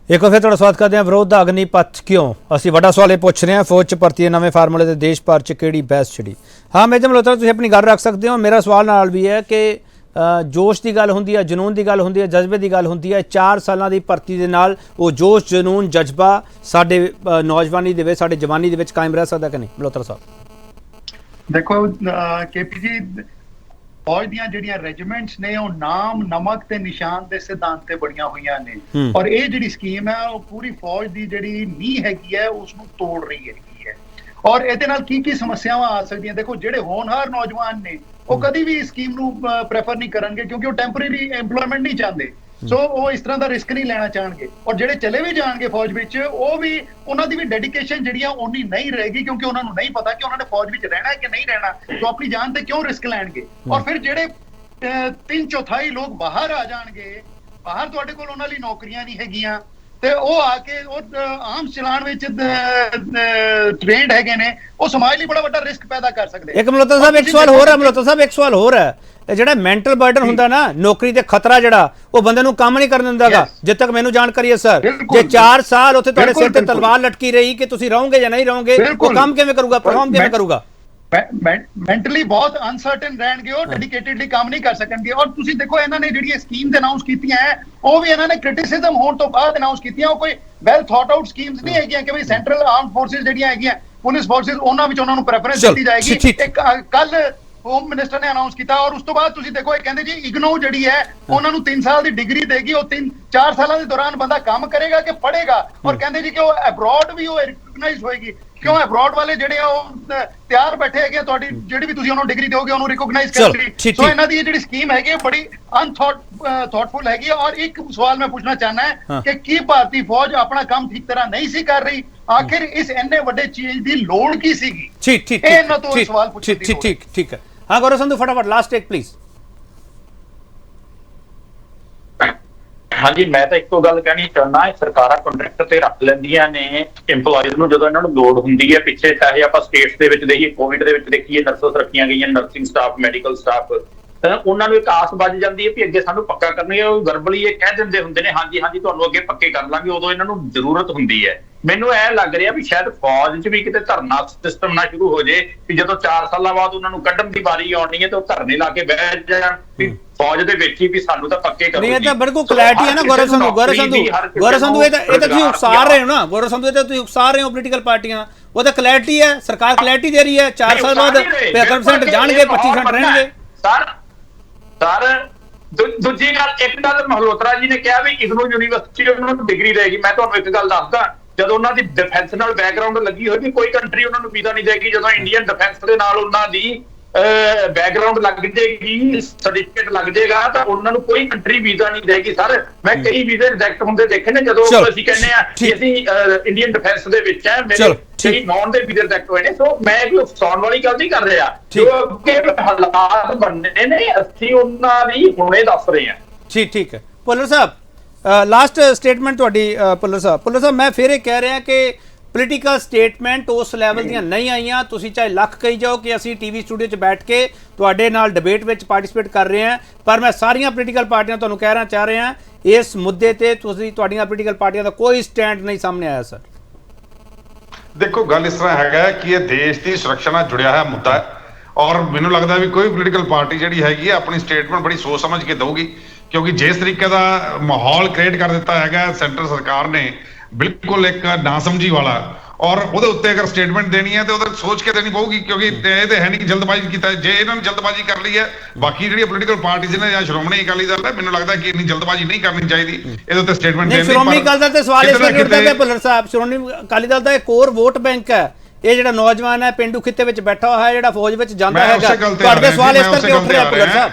एक बार फिर थोड़ा स्वागत करते हैं। विरोध का अग्निपथ क्यों, असं बड़ा सवाल पुछ रहे हैं। फौज च भर्ती नवे फार्मूले से देश भर च किहड़ी बहस छिड़ी। हाँ मेजर मल्होत्रा तुसीं अपनी गल रख सकते हो। मेरा सवाल नाल भी है कि जोश की गल होंदी है, जनून की गल होंदी है, जज्बे की गल होंदी है। 4 सालों की भर्ती के नाल वो जोश जनून जज्बा साडे नौजवानी दे विच साडे जवानी दे विच कायम रह सकदा कि नहीं? मल्होत्रा साहब देखो केपी जी, फौज ਦੀਆਂ ਜਿਹੜੀਆਂ ਰੈਜੀਮੈਂਟਸ ਨੇ ਉਹ ਨਾਮ ਨਮਕ ਤੇ ਨਿਸ਼ਾਨ ਦੇ ਸਿਧਾਂਤ ਤੇ ਬਣੀਆਂ ਹੋਈਆਂ ਨੇ, ਔਰ ਇਹ ਜਿਹੜੀ ਸਕੀਮ ਹੈ ਉਹ ਪੂਰੀ ਫੌਜ ਦੀ ਜਿਹੜੀ ਨੀਂਹ ਹੈਗੀ ਹੈ ਉਸ ਨੂੰ ਤੋੜ ਰਹੀ ਹੈਗੀ ਹੈ। ਔਰ ਇਹਦੇ ਨਾਲ ਕੀ ਕੀ ਸਮੱਸਿਆਵਾਂ ਆ ਸਕਦੀਆਂ, ਦੇਖੋ ਜਿਹੜੇ ਹੋਣਹਾਰ ਨੌਜਵਾਨ ਨੇ ਉਹ ਕਦੀ ਵੀ ਇਸ ਸਕੀਮ ਨੂੰ ਪ੍ਰੈਫਰ ਨਹੀਂ ਕਰਨਗੇ, ਕਿਉਂਕਿ ਉਹ ਟੈਂਪਰੇਰੀ ਐਮਪਲੋਇਮੈਂਟ ਨਹੀਂ ਚਾਹੁੰਦੇ। ਸੋ ਉਹ ਇਸ ਤਰ੍ਹਾਂ ਦਾ ਰਿਸਕ ਨਹੀਂ ਲੈਣਾ ਚਾਹਣਗੇ, ਔਰ ਜਿਹੜੇ ਚਲੇ ਵੀ ਜਾਣਗੇ ਫੌਜ ਵਿੱਚ ਉਹ ਵੀ ਉਹਨਾਂ ਦੀ ਵੀ ਡੈਡੀਕੇਸ਼ਨ ਜਿਹੜੀ ਆ ਉਨੀ ਨਹੀਂ ਰਹੇਗੀ, ਕਿਉਂਕਿ ਉਹਨਾਂ ਨੂੰ ਨਹੀਂ ਪਤਾ ਕਿ ਉਹਨਾਂ ਨੇ ਫੌਜ ਵਿੱਚ ਰਹਿਣਾ ਕਿ ਨਹੀਂ ਰਹਿਣਾ, ਸੋ ਆਪਣੀ ਜਾਨ ਤੇ ਕਿਉਂ ਰਿਸਕ ਲੈਣਗੇ। ਔਰ ਫਿਰ ਜਿਹੜੇ 3/4 ਲੋਕ ਬਾਹਰ ਆ ਜਾਣਗੇ, ਬਾਹਰ ਤੁਹਾਡੇ ਕੋਲ ਉਹਨਾਂ ਲਈ ਨੌਕਰੀਆਂ ਨਹੀਂ ਹੈਗੀਆਂ, ਤੇ ਉਹ ਆ ਕੇ ਉਹ ਆਮ ਚਲਾਣ ਵਿੱਚ ਟ੍ਰੇਨਡ ਹੈਗੇ ਨੇ, ਉਹ ਸਮਾਜ ਲਈ ਬੜਾ ਵੱਡਾ ਰਿਸਕ ਪੈਦਾ ਕਰ ਸਕਦੇ। ਇੱਕ ਮਲਹੋਤਰਾ ਸਾਹਿਬ ਇੱਕ ਸਵਾਲ ਹੋਰ ਹੈ, ਜਿਹੜਾ ਮੈਂਟਲ ਬਰਡਨ ਹੁੰਦਾ ਨਾ, ਨੌਕਰੀ ਤੇ ਖਤਰਾ ਜਿਹੜਾ ਉਹ ਬੰਦੇ ਨੂੰ ਕੰਮ ਨਹੀਂ ਕਰਨ ਦਿੰਦਾਗਾ। ਜਿੱਦ ਤੱਕ ਮੈਨੂੰ ਜਾਣਕਾਰੀ ਹੈ ਸਰ, ਜੇ 4 ਸਾਲ ਉੱਥੇ ਤੁਹਾਡੇ ਸਿਰ ਤੇ ਤਲਵਾਰ ਲਟਕੀ ਰਹੀ ਕਿ ਤੁਸੀਂ ਰਹੋਗੇ ਜਾਂ ਨਹੀਂ ਰਹੋਗੇ, ਉਹ ਕੰਮ ਕਿਵੇਂ ਕਰੂਗਾ, ਪਰਫਾਰਮ ਕਿਵੇਂ ਕਰੂਗਾ? ਮੈਂਟਲੀ ਬਹੁਤ ਅਨਸਰਟਨ ਰਹਿਣਗੇ, ਉਹ ਡੈਡੀਕੇਟਿਡਲੀ ਕੰਮ ਨਹੀਂ ਕਰ ਸਕਣਗੇ। ਔਰ ਤੁਸੀਂ ਦੇਖੋ ਇਹਨਾਂ ਨੇ ਜਿਹੜੀਆਂ ਸਕੀਮਸ ਅਨਾਉਂਸ ਕੀਤੀਆਂ ਹੈ ਉਹ ਵੀ ਇਹਨਾਂ ਨੇ ਕ੍ਰਿਟਿਸਿਜ਼ਮ ਹੋਣ ਤੋਂ ਬਾਅਦ ਅਨਾਉਂਸ ਕੀਤੀਆਂ, ਉਹ ਕੋਈ ਵੈਲ ਥੌਟ ਆਊਟ ਸਕੀਮਸ ਨਹੀਂ ਹੈਗੀਆਂ ਕਿ ਵੀ ਸੈਂਟਰਲ ਆਰਮਡ ਫੋਰਸਿਸ ਜਿਹੜੀਆਂ ਹੈਗੀਆਂ, ਪੁਲਿਸ ਫੋਰਸਿਸ, ਉਹਨਾਂ ਵਿੱਚ ਉਹਨਾਂ ਨੂੰ ਪ੍ਰੈਫਰੈਂਸ ਦਿੱਤੀ ਜਾਏਗੀ। ਕੱਲ ਹੋਮ ਮਿਨਿਸਟਰ ਨੇ ਅਨਾਉਂਸ ਕੀਤਾ, ਔਰ ਉਸ ਤੋਂ ਬਾਅਦ ਤੁਸੀਂ ਦੇਖੋ ਇਹ ਕਹਿੰਦੇ ਜੀ ਇਗਨੋ ਜਿਹੜੀ ਹੈ ਉਹਨਾਂ ਨੂੰ 3 ਸਾਲ ਦੀ ਡਿਗਰੀ ਦੇਗੀ, ਉਹ 4 ਸਾਲਾਂ ਦੇ ਦੌਰਾਨ ਬੰਦਾ ਕੰਮ ਕਰੇਗਾ ਕਿ ਪੜ੍ਹੇਗਾ, ਔਰ ਕਹਿੰਦੇ ਜੀ ਕਿ ਉਹ ਅਬਰੋਡ ਵੀ ਉਹ ਰਿਕਗਨਾਈਜ਼ ਹੋਏਗੀ। ਕਿਉਂ ਅਬਰੋਡ ਵਾਲੇ ਜਿਹੜੇ ਆ ਉਹ ਤਿਆਰ ਬੈਠੇ ਹੈਗੇ ਤੁਹਾਡੀ ਜਿਹੜੀ ਵੀ ਤੁਸੀਂ ਉਹਨੂੰ ਡਿਗਰੀ ਦਿਓਗੇ ਉਹਨੂੰ ਰਿਕਗਨਾਈਜ਼ ਕਰਨ ਲਈ। ਸੋ ਇਹਨਾਂ ਦੀ ਇਹ ਜਿਹੜੀ ਸਕੀਮ ਹੈਗੀ ਬੜੀ ਥੌਟਫੁਲ ਹੈਗੀ। ਔਰ ਇੱਕ ਸਵਾਲ ਮੈਂ ਪੁੱਛਣਾ ਚਾਹਨਾ ਹੈ ਕਿ ਕੀ ਭਾਰਤੀ ਫੌਜ ਆਪਣਾ ਕੰਮ ਠੀਕ ਤਰ੍ਹਾਂ ਨਹੀਂ ਸੀ ਕਰ ਰਹੀ? ਆਖਿਰ ਇਸ ਇੰਨੇ ਵੱਡੇ ਚੀਜ਼ ਦੀ ਲੋੜ ਕੀ ਸੀਗੀ? ਠੀਕ ਇਹਨਾਂ ਤੋਂ ਸਵਾਲ ਪੁੱਛਣ ਦੀ ਲੋੜ। ਠੀਕ ਹੈ। हाँ गौरव संधू फटाफट लास्ट एक प्लीज। हाँ जी, मैं तो एक गल कहनी चाहना, सरकारां कंट्रैक्ट ते रख लैंदियां ने इंपलॉयज नूं ਜਦੋਂ ਇਹਨਾਂ ਨੂੰ ਲੋੜ ਹੁੰਦੀ ਹੈ। ਪਿੱਛੇ ਚਾਹੇ ਆਪਾਂ ਸਟੇਟਸ ਦੇ ਵਿੱਚ ਦੇਖੀਏ, ਕੋਵਿਡ ਦੇ ਵਿੱਚ ਦੇਖੀਏ, ਨਰਸਾਂ ਰੱਖੀਆਂ ਗਈਆਂ, ਨਰਸਿੰਗ ਸਟਾਫ, ਮੈਡੀਕਲ ਸਟਾਫ, ਉਹਨਾਂ ਨੂੰ ਇੱਕ ਆਸ ਵੱਜ ਜਾਂਦੀ ਹੈ ਵੀ ਅੱਗੇ ਸਾਨੂੰ ਪੱਕਾ ਕਰਨਗੇ। ਉਹ ਗਰਬਲੀ ਇਹ ਕਹਿ ਦਿੰਦੇ ਹੁੰਦੇ ਨੇ ਹਾਂਜੀ ਤੁਹਾਨੂੰ ਅੱਗੇ ਪੱਕੇ ਕਰ ਲਾਂਗੇ, ਉਦੋਂ ਇਹਨਾਂ ਨੂੰ ਜ਼ਰੂਰਤ ਹੁੰਦੀ ਹੈ। ਮੈਨੂੰ ਇਹ ਲੱਗ ਰਿਹਾ ਵੀ ਸ਼ਾਇਦ ਫੌਜ 'ਚ ਵੀ ਕਿਤੇ ਧਰਨਾ ਸਿਸਟਮ ਨਾ ਸ਼ੁਰੂ ਹੋ ਜੇ ਵੀ ਜਦੋਂ 4 ਸਾਲਾਂ ਬਾਅਦ ਉਹਨਾਂ ਨੂੰ ਕੱਢਣ ਦੀ ਵਾਰੀ ਆਉਣੀ ਹੈ ਤੇ ਉਹ ਧਰਨੇ ਲਾ ਕੇ ਬਹਿ ਜਾਣ ਵੀ ਫੌਜ ਦੇ ਵਿੱਚ ਹੀ ਵੀ ਸਾਨੂੰ ਤਾਂ ਪੱਕੇ ਕਰੋ। ਨਹੀਂ, ਇਹ ਤਾਂ ਬਿਲਕੁਲ ਕਲੈਰਿਟੀ ਹੈ ਨਾ ਗੌਰਵ ਸੰਧੂ, ਇਹ ਤਾਂ ਤੁਸੀਂ ਉਕਸਾ ਰਹੇ ਹੋ ਨਾ ਗੌਰਵ ਸੰਧੂ, ਇਹ ਤਾਂ ਤੁਸੀਂ ਉਕਸਾ ਰਹੇ ਹੋ ਪੋਲੀਟੀਕਲ ਪਾਰਟੀਆਂ। ਉਹ ਤਾਂ ਕਲੈਰਿਟੀ ਹੈ, ਸਰਕਾਰ ਕਲੈਰਿਟੀ ਦੇ ਰਹੀ ਹੈ। 4 ਸਾਲ ਬਾਅਦ 75% ਜਾਣਗੇ, 25% ਰਹਿਣਗੇ। ਸਰ ਦੂਜੀ ਗੱਲ, ਇੱਕ ਗੱਲ ਮਲਹੋਤਰਾ ਜੀ ਨੇ ਕਿਹਾ ਵੀ ਇਗਨੋ ਯੂਨੀਵਰਸਿਟੀ ਉਹਨਾਂ ਨੂੰ ਡਿਗਰੀ ਦੇਗੀ। ਮੈਂ ਤੁਹਾਨੂੰ ਇੱਕ ਗੱਲ ਦੱਸਦਾ, ਜਦੋਂ ਉਹਨਾਂ ਦੀ ਡਿਫੈਂਸ ਨਾਲ ਬੈਕਗ੍ਰਾਉਂਡ ਲੱਗੀ ਹੋਏਗੀ ਕੋਈ ਕੰਟਰੀ ਉਹਨਾਂ ਨੂੰ ਵੀਜ਼ਾ ਨਹੀਂ ਦੇਗੀ। ਜਦੋਂ ਇੰਡੀਅਨ ਡਿਫੈਂਸ ਦੇ ਨਾਲ ਉਹਨਾਂ ਦੀ ਬੈਕਗ੍ਰਾਉਂਡ ਲੱਗ ਜਾਏਗੀ, ਸਰਟੀਫਿਕੇਟ ਲੱਗ ਜਾਏਗਾ, ਤਾਂ ਉਹਨਾਂ ਨੂੰ ਕੋਈ ਕੰਟਰੀ ਵੀਜ਼ਾ ਨਹੀਂ ਦੇਗੀ। ਸਰ ਮੈਂ ਕਈ ਵੀਜ਼ੇ ਰਿਜੈਕਟ ਹੁੰਦੇ ਦੇਖੇ ਨੇ ਜਦੋਂ ਅਸੀਂ ਕਹਿੰਦੇ ਆ ਕਿ ਅਸੀਂ ਇੰਡੀਅਨ ਡਿਫੈਂਸ ਦੇ ਵਿੱਚ ਹੈ, ਮੇਰੇ ਨੌਨ ਦੇ ਵੀਜ਼ੇ ਰਿਜੈਕਟ ਹੋਏ ਨੇ। ਸੋ ਮੈਂ ਕੋਈ ਉਕਸਾਉਣ ਵਾਲੀ ਗੱਲ ਨਹੀਂ ਕਰ ਰਿਹਾ, ਜੋ ਅੱਗੇ ਹਾਲਾਤ ਬਣਨੇ ਨੇ ਅਸੀਂ ਉਹਨਾਂ ਦੀ ਹੁਣੇ ਦੱਸ ਰਹੇ ਹਾਂ। ਠੀਕ ਹੈ। ਭੁੱਲਰ ਸਾਹਿਬ ਲਾਸਟ ਸਟੇਟਮੈਂਟ ਤੁਹਾਡੀ। ਭੁੱਲਰ ਸਾਹਿਬ ਮੈਂ ਫਿਰ ਇਹ ਕਹਿ ਰਿਹਾ ਕਿ ਪੋਲੀਟੀਕਲ ਸਟੇਟਮੈਂਟ ਉਸ ਲੈਵਲ ਦੀਆਂ ਨਹੀਂ ਆਈਆਂ। ਤੁਸੀਂ ਚਾਹੇ ਲੱਖ ਕਹੀ ਜਾਓ ਕਿ ਅਸੀਂ ਟੀਵੀ ਸਟੂਡੀਓ 'ਚ ਬੈਠ ਕੇ ਤੁਹਾਡੇ ਨਾਲ ਡਿਬੇਟ ਵਿੱਚ ਪਾਰਟਿਸਿਪੇਟ ਕਰ ਰਹੇ ਹਾਂ, ਪਰ ਮੈਂ ਸਾਰੀਆਂ ਪੋਲੀਟੀਕਲ ਪਾਰਟੀਆਂ ਤੁਹਾਨੂੰ ਕਹਿਣਾ ਚਾਹ ਰਿਹਾ ਇਸ ਮੁੱਦੇ ਤੇ ਤੁਹਾਡੀਆਂ ਪੋਲੀਟੀਕਲ ਪਾਰਟੀਆਂ ਦਾ ਕੋਈ ਸਟੈਂਡ ਨਹੀਂ ਸਾਹਮਣੇ ਆਇਆ ਸਰ। ਦੇਖੋ ਗੱਲ ਇਸ ਤਰ੍ਹਾਂ ਹੈਗਾ ਕਿ ਇਹ ਦੇਸ਼ ਦੀ ਸੁਰੱਖਿਆ ਨਾਲ ਜੁੜਿਆ ਹੋਇਆ ਮੁੱਦਾ ਹੈ ਔਰ ਮੈਨੂੰ ਲੱਗਦਾ ਵੀ ਕੋਈ ਪੋਲੀਟੀਕਲ ਪਾਰਟੀ ਜਿਹੜੀ ਹੈਗੀ ਹੈ ਆਪਣੀ ਸਟੇਟਮੈਂਟ ਬੜੀ ਸੋਚ ਸਮਝ ਕੇ ਦਊਗੀ, ਕਿਉਂਕਿ ਜਿਸ ਤਰੀਕੇ ਦਾ ਮਾਹੌਲ ਕ੍ਰੀਏਟ ਕਰ ਦਿੱਤਾ ਹੈਗਾ ਸੈਂਟਰ ਸਰਕਾਰ ਨੇ, ਬਿਲਕੁਲ ਇੱਕ ਨਾਸਮਝੀ ਵਾਲਾ, ਔਰ ਉਹਦੇ ਉੱਤੇ ਅਗਰ ਸਟੇਟਮੈਂਟ ਦੇਣੀ ਹੈ ਤੇ ਉਹਦੇ ਸੋਚ ਕੇ ਦੇਣੀ ਪਊਗੀ, ਕਿਉਂਕਿ ਇਹ ਤੇ ਹੈ ਨਹੀਂ ਕਿ ਜਲਦਬਾਜ਼ੀ ਕੀਤਾ। ਜੇ ਇਹਨਾਂ ਨੇ ਜਲਦਬਾਜ਼ੀ ਕਰ ਲਈ ਹੈ, ਬਾਕੀ ਜਿਹੜੀਆਂ ਪੋਲੀਟੀਕਲ ਪਾਰਟੀਆਂ ਨੇ ਜਾਂ ਸ਼੍ਰੋਮਣੀ ਅਕਾਲੀ ਦਲ ਹੈ, ਮੈਨੂੰ ਲੱਗਦਾ ਕਿ ਇੰਨੀ ਜਲਦਬਾਜ਼ੀ ਨਹੀਂ ਕਰਨੀ ਚਾਹੀਦੀ ਇਹਦੇ ਉੱਤੇ ਸਟੇਟਮੈਂਟ ਦੇਣ ਦੀ। ਸ਼੍ਰੋਮਣੀ ਅਕਾਲੀ ਦਲ ਤੇ ਸਵਾਲ ਇਸ ਕਰਕੇ ਉੱਠਦਾ ਕਿ ਭੁੱਲਰ ਸਾਹਿਬ, ਸ਼੍ਰੋਮਣੀ ਅਕਾਲੀ ਦਲ ਦਾ ਇੱਕ ਹੋਰ ਵੋਟ ਬੈਂਕ ਹੈ। ਇਹ ਜਿਹੜਾ ਨੌਜਵਾਨ ਹੈ ਪਿੰਡੂ ਖਿੱਤੇ ਵਿੱਚ ਬੈਠਾ ਹੋਇਆ, ਜਿਹੜਾ ਫੌਜ ਵਿੱਚ ਜਾਂਦਾ ਹੈਗਾ, ਤੁਹਾਡੇ ਸਵਾਲ ਇਸ ਕਰਕੇ ਉੱਠ ਰਿਹਾ ਭੁੱਲਰ ਸਾਹਿਬ।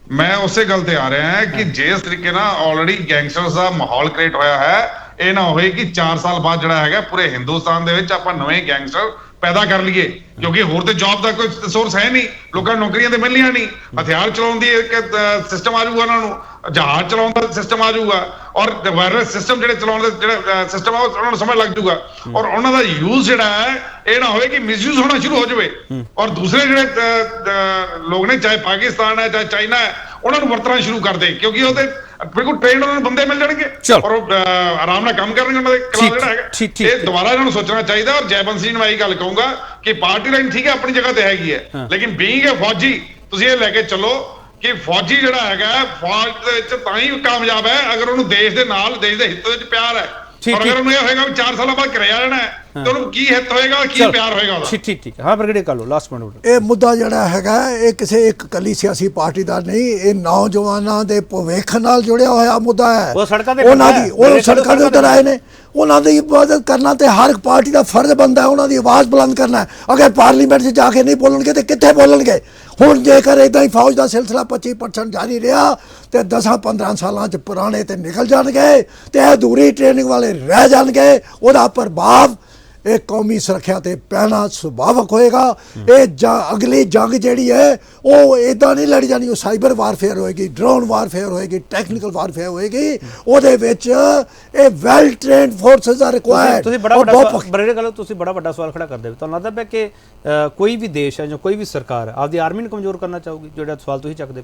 ਮੈਂ ਉਸੇ ਗੱਲ ਤੇ ਆ ਰਿਹਾ ਹਾਂ ਕਿ ਜਿਸ ਤਰੀਕੇ ਨਾਲ ਆਲਰੇਡੀ ਗੈਂਗਸਟਰਸ ਦਾ ਮਾਹੌਲ ਕ੍ਰੀਏਟ ਹੋਇਆ ਹੈ, ਇਹ ਨਾ ਹੋਏ ਕਿ 4 ਸਾਲ ਬਾਅਦ ਜਿਹੜਾ ਹੈਗਾ ਪੂਰੇ ਹਿੰਦੁਸਤਾਨ ਦੇ ਵਿੱਚ ਆਪਾਂ ਨਵੇਂ ਗੈਂਗਸਟਰ ਪੈਦਾ ਕਰ ਲਈਏ, ਕਿਉਂਕਿ ਹੋਰ ਤੇ ਜੌਬ ਦਾ ਕੋਈ ਸੋਰਸ ਹੈ ਨਹੀਂ, ਲੋਕਾਂ ਨੂੰ ਨੌਕਰੀਆਂ ਤੇ ਮਿਲਣੀਆਂ ਨਹੀਂ, ਹਥਿਆਰ ਚਲਾਉਣ ਦੀ ਇੱਕ ਸਿਸਟਮ ਆ ਜਾਊਗਾ, ਉਹਨਾਂ ਨੂੰ ਜਹਾਜ਼ ਚਲਾਉਣ ਦਾ ਸਿਸਟਮ ਆ ਜਾਊਗਾ, ਔਰ ਵਾਇਰਲੈਸ ਸਿਸਟਮ ਜਿਹੜੇ ਚਲਾਉਣ ਦਾ ਜਿਹੜਾ ਸਿਸਟਮ ਆ ਉਹਨਾਂ ਨੂੰ ਸਮਝ ਲੱਗ ਜਾਊਗਾ, ਔਰ ਉਹਨਾਂ ਦਾ ਯੂਜ਼ ਜਿਹੜਾ ਹੈ ਇਹ ਨਾ ਹੋਵੇ ਕਿ ਮਿਸਯੂਜ਼ ਹੋਣਾ ਸ਼ੁਰੂ ਹੋ ਜਾਵੇ, ਔਰ ਦੂਸਰੇ ਜਿਹੜੇ ਲੋਕ ਨੇ ਚਾਹੇ ਪਾਕਿਸਤਾਨ ਹੈ ਚਾਹੇ ਚਾਈਨਾ ਹੈ ਉਹਨਾਂ ਨੂੰ ਵਰਤਣਾ ਸ਼ੁਰੂ ਕਰ ਦੇ, ਕਿਉਂਕਿ ਉਹਦੇ ਬਿਲਕੁਲ ਟ੍ਰੇਨਡ ਉਹਨਾਂ ਨੂੰ ਬੰਦੇ ਮਿਲ ਜਾਣਗੇ ਔਰ ਆਰਾਮ ਨਾਲ ਕੰਮ ਕਰਨਗੇ ਉਹਨਾਂ ਦੇ ਕਲਾਸ ਜਿਹੜਾ ਹੈਗਾ। ਇਹ ਦੁਬਾਰਾ ਇਹਨਾਂ ਨੂੰ ਸੋਚਣਾ ਚਾਹੀਦਾ। ਔਰ ਜੈਬੰਦ ਸਿੰਘ ਨੂੰ ਮੈਂ ਇਹ ਗੱਲ ਕਹੂੰਗਾ ਕਿ ਪਾਰਟੀ ਲਾਈਨ ਠੀਕ ਹੈ ਆਪਣੀ ਜਗ੍ਹਾ ਤੇ ਹੈਗੀ ਹੈ, ਲੇਕਿਨ ਬੀਇੰਗ ਅ ਫੌਜੀ ਤੁਸੀਂ ਇਹ ਲੈ ਕੇ ਚੱਲੋ ਕਿ ਫੌਜੀ ਜਿਹੜਾ ਹੈਗਾ ਫੌਜ ਦੇ ਵਿੱਚ ਤਾਂ ਹੀ ਕਾਮਯਾਬ ਹੈ ਅਗਰ ਉਹਨੂੰ ਦੇਸ਼ ਦੇ ਨਾਲ ਦੇਸ਼ ਦੇ ਹਿੱਤ ਵਿੱਚ ਪਿਆਰ ਹੈ, ਔਰ ਅਗਰ ਉਹਨੂੰ ਇਹ ਹੋਏਗਾ ਵੀ 4 ਸਾਲਾਂ ਬਾਅਦ ਘਰੇ ਆ ਜਾਣਾ ਹੈ ਤੇ ਉਹਨੂੰ ਕੀ ਹਿੱਤ ਹੋਏਗਾ, ਕੀ ਪਿਆਰ ਹੋਏਗਾ ਉਹਦਾ। ਠੀਕ ਹਾਂ ਬਰਗੜੇ ਕਰ ਲਓ ਲਾਸਟ ਪੁਆਇੰਟ। ਇਹ ਮੁੱਦਾ ਜਿਹੜਾ ਹੈਗਾ ਇਹ ਕਿਸੇ ਇੱਕ ਕੱਲੀ ਸਿਆਸੀ ਪਾਰਟੀ ਦਾ ਨਹੀਂ, ਇਹ ਨੌਜਵਾਨਾਂ ਦੇ ਭਵਿੱਖ ਨਾਲ ਜੁੜਿਆ ਹੋਇਆ ਮੁੱਦਾ ਹੈ। ਉਹ ਸੜਕਾਂ ਤੇ ਉਹ ਸੜਕਾਂ ਦੇ ਉੱਤੇ ਆਏ ਨੇ, ਉਹਨਾਂ ਦੀ ਮਦਦ ਕਰਨਾ ਤੇ ਹਰ ਇੱਕ ਪਾਰਟੀ ਦਾ ਫਰਜ਼ ਬਣਦਾ ਹੈ, ਉਹਨਾਂ ਦੀ ਆਵਾਜ਼ ਬੁਲੰਦ ਕਰਨਾ ਹੈ। ਅਗਰ ਪਾਰਲੀਮੈਂਟ 'ਚ ਜਾ ਕੇ ਨਹੀਂ ਬੋਲਣਗੇ ਤੇ ਕਿੱਥੇ ਬੋਲਣਗੇ? ਹੁਣ ਜੇਕਰ ਇਦਾਂ ਹੀ ਫੌਜ ਦਾ ਸਿਲਸਿਲਾ 25% ਜਾਰੀ ਰਿਹਾ ਤੇ 10-15 ਸਾਲਾਂ 'ਚ ਪੁਰਾਣੇ ਤੇ ਨਿਕਲ ਜਾਣਗੇ ਤੇ ਅਧੂਰੀ ਟ੍ਰੇਨਿੰਗ ਵਾਲੇ ਰਹਿ ਜਾਣਗੇ। ਉਹਦਾ ਪ੍ਰਭਾਵ ਇਹ ਕੌਮੀ ਸੁਰੱਖਿਆ ਤੇ ਪੈਣਾ ਸੁਭਾਵਕ ਹੋਏਗਾ। ਇਹ ਅਗਲੀ ਜੰਗ ਜਿਹੜੀ ਹੈ ਉਹ ਇਦਾਂ ਨਹੀਂ ਲੜੀ ਜਾਣੀ, ਉਹ ਸਾਈਬਰ ਵਾਰਫੇਅਰ ਹੋਏਗੀ, ਡਰੋਨ ਵਾਰਫੇਅਰ ਹੋਏਗੀ, ਟੈਕਨੀਕਲ ਵਾਰਫੇਅਰ ਹੋਏਗੀ। ਉਹਦੇ ਵਿੱਚ ਇਹ well trained forces are required. ਤੁਸੀਂ ਬੜਾ ਵੱਡਾ ਸਵਾਲ ਖੜਾ ਕਰਦੇ ਹੋ। ਤੁਹਾਨੂੰ ਲੱਗਦਾ ਹੈ ਕਿ ਕੋਈ ਵੀ ਦੇਸ਼ ਹੈ ਜਾਂ ਕੋਈ ਵੀ ਸਰਕਾਰ ਆਪਦੀ ਆਰਮੀ ਨੂੰ ਕਮਜ਼ੋਰ ਕਰਨਾ ਚਾਹੂਗੀ? ਜਿਹੜਾ ਸਵਾਲ ਤੁਸੀਂ ਚੱਕਦੇ,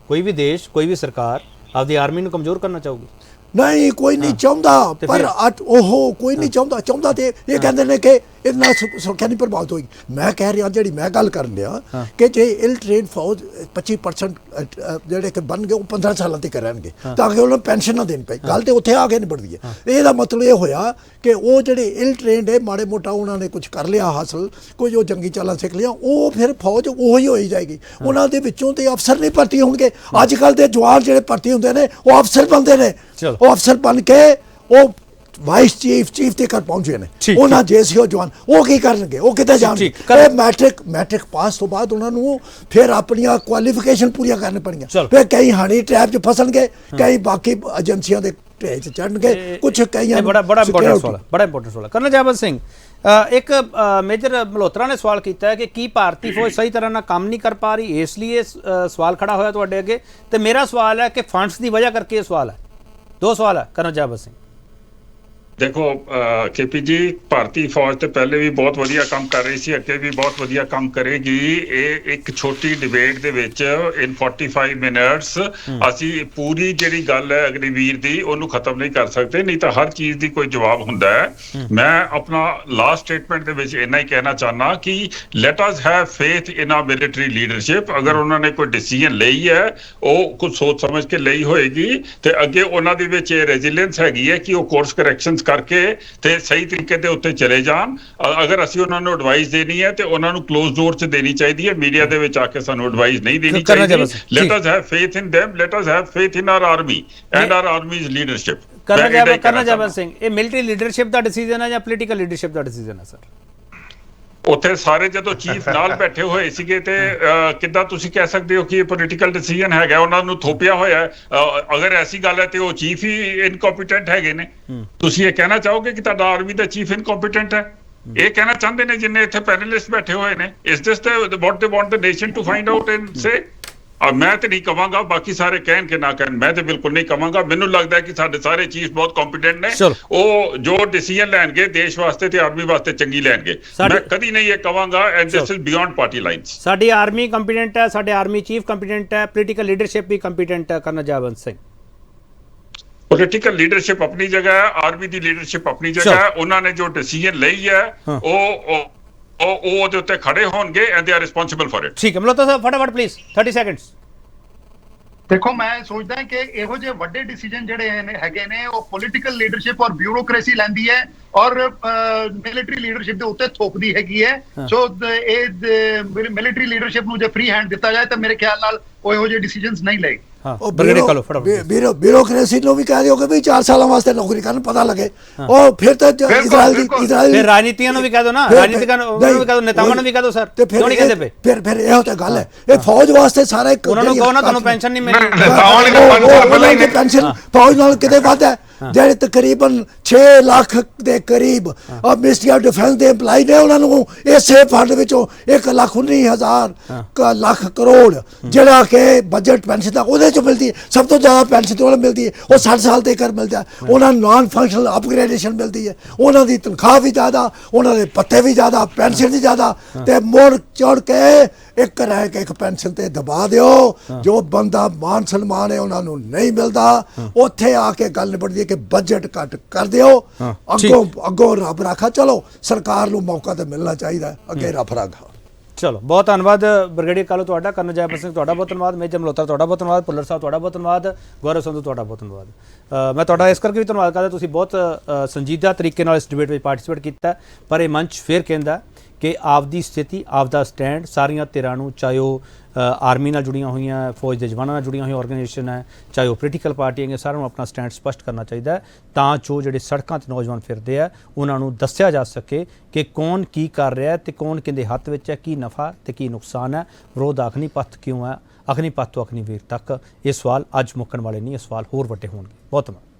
ਕੋਈ ਵੀ ਦੇਸ਼ ਕੋਈ ਵੀ ਸਰਕਾਰ ਆਪਦੀ ਆਰਮੀ ਨੂੰ ਕਮਜ਼ੋਰ ਕਰਨਾ ਚਾਹੂਗੀ? ਨਹੀਂ, ਕੋਈ ਨਹੀਂ ਚਾਹੁੰਦਾ, ਪਰ ਉਹ ਕੋਈ ਨਹੀਂ ਚਾਹੁੰਦਾ ਤੇ ਇਹ ਕਹਿੰਦੇ ਨੇ ਕਿ ਇਹਦੇ ਨਾਲ ਸੁਰੱਖਿਆ ਨਹੀਂ ਪ੍ਰਭਾਵਿਤ ਹੋਏਗੀ। ਮੈਂ ਕਹਿ ਰਿਹਾ, ਜਿਹੜੀ ਮੈਂ ਗੱਲ ਕਰਨ ਲਿਆ ਕਿ ਜੇ ਇਲ ਟ੍ਰੇਨ ਫੌਜ 25% ਜਿਹੜੇ ਕਿ ਬਣ ਗਏ ਉਹ 15 ਸਾਲਾਂ ਤੱਕ ਰਹਿਣਗੇ ਤਾਂ ਕਿ ਉਹਨਾਂ ਨੂੰ ਪੈਨਸ਼ਨ ਨਾ ਦੇਣੀ ਪਏ। ਗੱਲ ਤੇ ਉੱਥੇ ਆ ਕੇ ਨਿਬੜਦੀ ਹੈ। ਇਹਦਾ ਮਤਲਬ ਇਹ ਹੋਇਆ ਕਿ ਉਹ ਜਿਹੜੇ ਇਲ ਟ੍ਰੇਨਡ ਹੈ ਮਾੜੇ ਮੋਟਾ ਉਹਨਾਂ ਨੇ ਕੁਝ ਕਰ ਲਿਆ ਹਾਸਲ, ਕੁਝ ਉਹ ਜੰਗੀ ਚਾਲਾਂ ਸਿੱਖ ਲਿਆ, ਉਹ ਫਿਰ ਫੌਜ ਉਹੀ ਹੋਈ ਜਾਏਗੀ। ਉਹਨਾਂ ਦੇ ਵਿੱਚੋਂ ਤੇ ਅਫਸਰ ਨਹੀਂ ਭਰਤੀ ਹੋਣਗੇ। ਅੱਜ ਕੱਲ੍ਹ ਦੇ ਜਵਾਨ ਜਿਹੜੇ ਭਰਤੀ ਹੁੰਦੇ ਨੇ ਉਹ ਅਫਸਰ ਬਣਦੇ ਨੇ, ਉਹ ਅਫਸਰ ਬਣ ਕੇ ਉਹ ਵਾਈਸ ਚੀਫ ਤੇ ਕਰ ਪਹੁੰਚੇ ਨੇ। ਉਹਨਾਂ ਜੇਸੀਓ ਜਵਾਨ ਉਹ ਕੀ ਕਰਨਗੇ? ਉਹ ਕਿਤੇ ਜਾਣਗੇ? ਮੈਟ੍ਰਿਕ ਪਾਸ ਤੋਂ ਬਾਅਦ ਉਹਨਾਂ ਨੂੰ ਫਿਰ ਆਪਣੀਆਂ ਕੁਆਲੀਫਿਕੇਸ਼ਨ ਪੂਰੀਆਂ ਕਰਨੀ ਪੜੀਆਂ। ਫਿਰ ਕਈ ਹਣੀ ਟ੍ਰੈਪ 'ਚ ਫਸਣਗੇ, ਕਈ ਬਾਕੀ ਏਜੰਸੀਆਂ ਦੇ ਢੇਰ 'ਚ ਚੜਨਗੇ, ਕੁਝ ਕਈਆਂ ਬੜਾ ਇੰਪੋਰਟੈਂਟ ਸਵਾਲ। ਕਰਨਲ ਜੈਬੰਦ ਸਿੰਘ, ਇੱਕ ਮੇਜਰ ਮਲਹੋਤਰਾ ਨੇ ਸਵਾਲ ਕੀਤਾ ਹੈ ਕਿ ਕੀ ਭਾਰਤੀ ਫੌਜ ਸਹੀ ਤਰ੍ਹਾਂ ਨਾਲ ਕੰਮ ਨਹੀਂ ਕਰ ਪਾ ਰਹੀ, ਇਸ ਲਈ ਇਹ ਸਵਾਲ ਖੜਾ ਹੋਇਆ ਤੁਹਾਡੇ ਅੱਗੇ। ਤੇ ਮੇਰਾ ਸਵਾਲ ਹੈ ਕਿ ਫੰਡਸ ਦੀ ਵਜ੍ਹਾ ਕਰਕੇ ਇਹ ਸਵਾਲ ਹੈ। ਦੋ ਸਵਾਲ ਹੈ ਕਰਨਲ ਜੈਬੰਦ ਸਿੰਘ। ਦੇਖੋ ਕੇਪੀ ਜੀ, ਭਾਰਤੀ ਫੌਜ ਤੇ ਪਹਿਲੇ ਵੀ ਬਹੁਤ ਵਧੀਆ ਕੰਮ ਕਰ ਰਹੀ ਸੀ, ਅੱਗੇ ਵੀ ਬਹੁਤ ਵਧੀਆ ਕੰਮ ਕਰੇਗੀ। ਇਹ ਇੱਕ ਛੋਟੀ ਡਿਬੇਟ ਦੇ ਵਿੱਚ ਇਨ 45 ਮਿੰਟਸ ਅਸੀਂ ਪੂਰੀ ਜਿਹੜੀ ਗੱਲ ਹੈ ਅਗਨੀਵੀਰ ਦੀ ਉਹਨੂੰ ਖਤਮ ਨਹੀਂ ਕਰ ਸਕਦੇ, ਨਹੀਂ ਤਾਂ ਹਰ ਚੀਜ਼ ਦੀ ਕੋਈ ਜਵਾਬ ਹੁੰਦਾ ਹੈ। ਮੈਂ ਆਪਣਾ ਲਾਸਟ ਸਟੇਟਮੈਂਟ ਦੇ ਵਿੱਚ ਇੰਨਾ ਹੀ ਕਹਿਣਾ ਚਾਹੁੰਦਾ ਕਿ let us have faith in our military leadership. ਅਗਰ ਉਹਨਾਂ ਨੇ ਕੋਈ ਡਿਸੀਜਨ ਲਈ ਹੈ ਉਹ ਕੁਝ ਸੋਚ ਸਮਝ ਕੇ ਲਈ ਹੋਏਗੀ ਤੇ ਅੱਗੇ ਉਹਨਾਂ ਦੇ ਵਿੱਚ ਇਹ ਰੈਜ਼ੀਲੀਅੰਸ ਹੈਗੀ ਹੈ ਕਿ ਉਹ ਕੋਰਸ ਕਰੈਕਸ਼ਨ ਕਰਕੇ ਤੇ ਸਹੀ ਤਰੀਕੇ ਦੇ ਉੱਤੇ ਚਲੇ ਜਾਣ। ਅਗਰ ਅਸੀਂ ਉਹਨਾਂ ਨੂੰ ਐਡਵਾਈਸ ਦੇਣੀ ਹੈ ਤੇ ਉਹਨਾਂ ਨੂੰ ਕਲੋਜ਼ ਡੋਰ 'ਚ ਦੇਣੀ ਚਾਹੀਦੀ ਹੈ, ਮੀਡੀਆ ਦੇ ਵਿੱਚ ਆ ਕੇ ਸਾਨੂੰ ਐਡਵਾਈਸ ਨਹੀਂ ਦੇਣੀ ਚਾਹੀਦੀ। Let us have faith in them, let us have faith in our army and our army's leadership। Colonel Jaiband Singh, ਇਹ ਮਿਲਟਰੀ ਲੀਡਰਸ਼ਿਪ ਦਾ ਡਿਸੀਜਨ ਹੈ ਜਾਂ ਪੋਲੀਟੀਕਲ ਲੀਡਰਸ਼ਿਪ ਦਾ ਡਿਸੀਜਨ ਹੈ ਸਰ? ਉੱਥੇ ਸਾਰੇ ਜਦੋਂ ਚੀਫ ਨਾਲ ਬੈਠੇ ਹੋਏ ਸੀਗੇ ਤੇ ਕਿੱਦਾਂ ਤੁਸੀਂ ਕਹਿ ਸਕਦੇ ਹੋ ਕਿ ਇਹ ਪੋਲੀਟੀਕਲ ਡਿਸੀਜਨ ਹੈਗਾ? ਉਹਨਾਂ ਨੂੰ ਥੋਪਿਆ ਹੋਇਆ। ਅਗਰ ਐਸੀ ਗੱਲ ਹੈ ਤੇ ਉਹ ਚੀਫ ਹੀ ਇਨਕੰਪੀਟੈਂਟ ਹੈਗੇ ਨੇ। ਤੁਸੀਂ ਇਹ ਕਹਿਣਾ ਚਾਹੋਗੇ ਕਿ ਤੁਹਾਡਾ ਆਰਮੀ ਦਾ ਚੀਫ ਇਨਕੰਪੀਟੈਂਟ ਹੈ? ਇਹ ਕਹਿਣਾ ਚਾਹੁੰਦੇ ਨੇ ਜਿੰਨੇ ਇੱਥੇ ਪੈਨਲਿਸਟ ਬੈਠੇ ਹੋਏ ਨੇ? ਇਸ this what they want the nation to find out and say? ਮੈਂ ਤੇ ਨਹੀਂ ਕਵਾਂਗਾ, ਬਾਕੀ ਸਾਰੇ ਕਹਿਣ ਕਿ ਨਾ ਕਹਿਣ, ਮੈਂ ਤੇ ਬਿਲਕੁਲ ਨਹੀਂ ਕਵਾਂਗਾ। ਮੈਨੂੰ ਲੱਗਦਾ ਹੈ ਕਿ ਸਾਡੇ ਸਾਰੇ ਚੀਫ ਬਹੁਤ ਕੰਪੀਟੈਂਟ ਨੇ, ਉਹ ਜੋ ਡਿਸੀਜਨ ਲੈਣਗੇ ਦੇਸ਼ ਵਾਸਤੇ ਤੇ ਆਰਮੀ ਵਾਸਤੇ ਚੰਗੀ ਲੈਣਗੇ। ਮੈਂ ਕਦੀ ਨਹੀਂ ਇਹ ਕਵਾਂਗਾ, and this is beyond party lines. ਸਾਡੀ ਆਰਮੀ ਕੰਪੀਟੈਂਟ ਹੈ, ਸਾਡੇ ਆਰਮੀ ਚੀਫ ਕੰਪੀਟੈਂਟ ਹੈ, ਪੋਲੀਟੀਕਲ ਲੀਡਰਸ਼ਿਪ ਵੀ ਕੰਪੀਟੈਂਟ ਹੈ। Colonel Jaiwant Singh, political leadership ਆਪਣੀ ਜਗ੍ਹਾ ਹੈ, ਆਰਮੀ ਦੀ ਲੀਡਰਸ਼ਿਪ ਆਪਣੀ ਜਗ੍ਹਾ ਹੈ। ਉਹਨਾਂ ਨੇ ਜੋ ਡਿਸੀਜਨ ਲਈ ਹੈ ਉਹ ਉਹਦੇ ਉੱਤੇ ਖੜੇ ਹੋਣਗੇ, and they are responsible for it. ਠੀਕ ਹੈ ਮਲਹੋਤਰਾ ਸਾਹਿਬ, ਫਟਾਫਟ ਪਲੀਜ਼ 30 ਸੈਕਿੰਡਸ। ਦੇਖੋ, ਮੈਂ ਸੋਚਦਾ ਕਿ ਇਹੋ ਜਿਹੇ ਵੱਡੇ ਡਿਸੀਜਨ ਜਿਹੜੇ ਹੈਗੇ ਨੇ ਉਹ ਪੋਲੀਟੀਕਲ ਲੀਡਰਸ਼ਿਪ ਔਰ ਬਿਊਰੋਕ੍ਰੇਸੀ ਲੈਂਦੀ ਹੈ ਔਰ ਮਿਲਟਰੀ ਲੀਡਰਸ਼ਿਪ ਦੇ ਉੱਤੇ ਥੋਪਦੀ ਹੈਗੀ ਹੈ। ਸੋ ਇਹ ਮਿਲਟਰੀ ਲੀਡਰਸ਼ਿਪ ਨੂੰ ਜੇ ਫ੍ਰੀ ਹੈਂਡ ਦਿੱਤਾ ਜਾਏ ਤਾਂ ਮੇਰੇ ਖਿਆਲ ਨਾਲ ਉਹ ਇਹੋ ਜਿਹੇ ਡਿਸੀਜਨਸ ਨਹੀਂ ਲਏ। ਬਿਊਰੋਕ੍ਰੇਸੀ ਨੂੰ ਵੀ ਕਹਿ ਦਿਓ ਕਿ ਵੀ 4 ਸਾਲਾਂ ਵਾਸਤੇ ਨੌਕਰੀ ਕਰਨ, ਪਤਾ ਲੱਗੇ। ਉਹ ਫਿਰ ਤਾਂ ਇਜ਼ਰਾਈਲ ਰਾਜਨੀਤੀਆਂ ਨੂੰ ਵੀ ਕਹਿ ਦੋ ਨਾ, ਰਾਜਨੀਤਿਕਾਂ ਨੂੰ ਵੀ ਕਹਿ ਦੋ, ਨੇਤਾਵਾਂ ਨੂੰ ਵੀ ਕਹਿ ਦੋ ਸਰ, ਕਿਉਂ ਨਹੀਂ ਕਹਿੰਦੇ ਪਏ? ਫਿਰ ਇਹੋ ਤਾਂ ਗੱਲ ਹੈ। ਇਹ ਫੌਜ ਵਾਸਤੇ ਸਾਰਾ ਇੱਕ ਉਹਨਾਂ ਨੂੰ ਕਹੋ ਨਾ ਤੁਹਾਨੂੰ ਪੈਨਸ਼ਨ ਨਹੀਂ ਮਿਲਣੀ, ਪੈਨਸ਼ਨ ਫੌਜ ਨਾਲ ਕਿਤੇ ਵੱਧ ਹੈ। ਜਿਹੜੇ ਤਕਰੀਬਨ 6 ਲੱਖ ਦੇ ਕਰੀਬ ਮਿਨਿਸਟਰੀ ਆਫ ਡਿਫੈਂਸ ਦੇ EMPLOYE ਨੇ, ਉਹਨਾਂ ਨੂੰ ਇਸੇ ਫੰਡ ਵਿੱਚੋਂ 1,19,000 ਲੱਖ ਕਰੋੜ ਜਿਹੜਾ ਕਿ ਬਜਟ ਪੈਨਸ਼ਨ ਦਾ ਉਹਦੇ ਚੋਂ ਮਿਲਦੀ ਹੈ। ਸਭ ਤੋਂ ਜ਼ਿਆਦਾ ਪੈਨਸ਼ਨ ਤੋਂ ਮਿਲਦੀ ਹੈ, ਉਹ 60 ਸਾਲ ਤੇ ਕਰ ਮਿਲਦਾ। ਉਹਨਾਂ ਨੂੰ ਨਾਨ ਫੰਕਸ਼ਨਲ ਅਪਗ੍ਰੇਡੇਸ਼ਨ ਮਿਲਦੀ ਹੈ, ਉਹਨਾਂ ਦੀ ਤਨਖਾਹ ਵੀ ਜ਼ਿਆਦਾ, ਉਹਨਾਂ ਦੇ ਪੱਤੇ ਵੀ ਜ਼ਿਆਦਾ, ਪੈਨਸ਼ਨ ਵੀ ਜ਼ਿਆਦਾ। ਤੇ ਮੁੜ ਚੜ ਕੇ ਇੱਕ ਰਹਿ ਕੇ ਇੱਕ ਪੈਨਸ਼ਨ ਤੇ ਦਬਾ ਦਿਓ। ਜੋ ਬੰਦਾ ਮਾਨ ਸਨਮਾਨ ਹੈ ਉਹਨਾਂ ਨੂੰ ਨਹੀਂ ਮਿਲਦਾ, ਉੱਥੇ ਆ ਕੇ ਗੱਲ ਨਿਬੜਦੀ ਹੈ ਕਿ ਬਜਟ ਘੱਟ ਕਰ ਦਿਓ। ਅੱਗੋਂ ਰੱਬ ਰਾਖਾ। ਚਲੋ ਸਰਕਾਰ ਨੂੰ ਮੌਕਾ ਤੇ ਮਿਲਣਾ ਚਾਹੀਦਾ, ਅੱਗੇ ਰੱਬ ਰਾਖਾ। ਚਲੋ, ਬਹੁਤ ਧੰਨਵਾਦ ਬ੍ਰਿਗੇਡੀਅਰ ਕਾਲੂ ਤੁਹਾਡਾ, ਕਰਨਲ ਜੈਵੰਤ ਸਿੰਘ ਤੁਹਾਡਾ ਬਹੁਤ ਧੰਨਵਾਦ, ਮੇਜਰ ਮਲਹੋਤਰਾ ਤੁਹਾਡਾ ਬਹੁਤ ਧੰਨਵਾਦ, ਭੁੱਲਰ ਸਾਹਿਬ ਤੁਹਾਡਾ ਬਹੁਤ ਧੰਨਵਾਦ, ਗੌਰਵ ਸੰਧੂ ਤੁਹਾਡਾ ਬਹੁਤ ਧੰਨਵਾਦ। ਮੈਂ ਤੁਹਾਡਾ ਇਸ ਕਰਕੇ ਵੀ ਧੰਨਵਾਦ ਕਰਦਾ, ਤੁਸੀਂ ਬਹੁਤ ਸੰਜੀਦਾ ਤਰੀਕੇ ਨਾਲ ਇਸ ਡਿਬੇਟ ਵਿੱਚ ਪਾਰਟਿਸਿਪੇਟ ਕੀਤਾ। ਪਰ ਇਹ ਮੰਚ ਫਿਰ ਕਹਿੰਦਾ ਕਿ ਆਪਦੀ ਸਥਿਤੀ, ਆਪਦਾ ਸਟੈਂਡ ਸਾਰੀਆਂ ਧਿਰਾਂ ਨੂੰ, ਚਾਹੇ ਉਹ ਆਰਮੀ ਨਾਲ ਜੁੜੀਆਂ ਹੋਈਆਂ, ਫੌਜ ਦੇ ਜਵਾਨਾਂ ਨਾਲ ਜੁੜੀਆਂ ਹੋਈਆਂ ਆਰਗੇਨਾਈਜੇਸ਼ਨ ਹੈ, ਚਾਹੇ ਉਹ ਪੋਲੀਟੀਕਲ ਪਾਰਟੀਆਂ ਹੈ, ਸਾਰਿਆਂ ਨੂੰ ਆਪਣਾ ਸਟੈਂਡ ਸਪਸ਼ਟ ਕਰਨਾ ਚਾਹੀਦਾ ਹੈ, ਤਾਂ ਜੋ ਜਿਹੜੇ ਸੜਕਾਂ 'ਤੇ ਨੌਜਵਾਨ ਫਿਰਦੇ ਆ ਉਹਨਾਂ ਨੂੰ ਦੱਸਿਆ ਜਾ ਸਕੇ ਕਿ ਕੌਣ ਕੀ ਕਰ ਰਿਹਾ ਤੇ ਕੌਣ ਕਿਹਦੇ ਹੱਥ ਵਿੱਚ ਹੈ, ਕੀ ਨਫਾ ਤੇ ਕੀ ਨੁਕਸਾਨ ਹੈ, ਵਿਰੋਧ ਅਗਨੀ ਪੱਥ ਕਿਉਂ ਹੈ, ਅਗਨੀ ਪੱਥ ਤੋਂ ਅਗਨੀਵੀਰ ਤੱਕ। ਇਹ ਸਵਾਲ ਅੱਜ ਮੁੱਕਣ ਵਾਲੇ ਨਹੀਂ, ਇਹ ਸਵਾਲ ਹੋਰ ਵੱਡੇ ਹੋਣਗੇ। ਬਹੁਤ ਧੰਨਵਾਦ।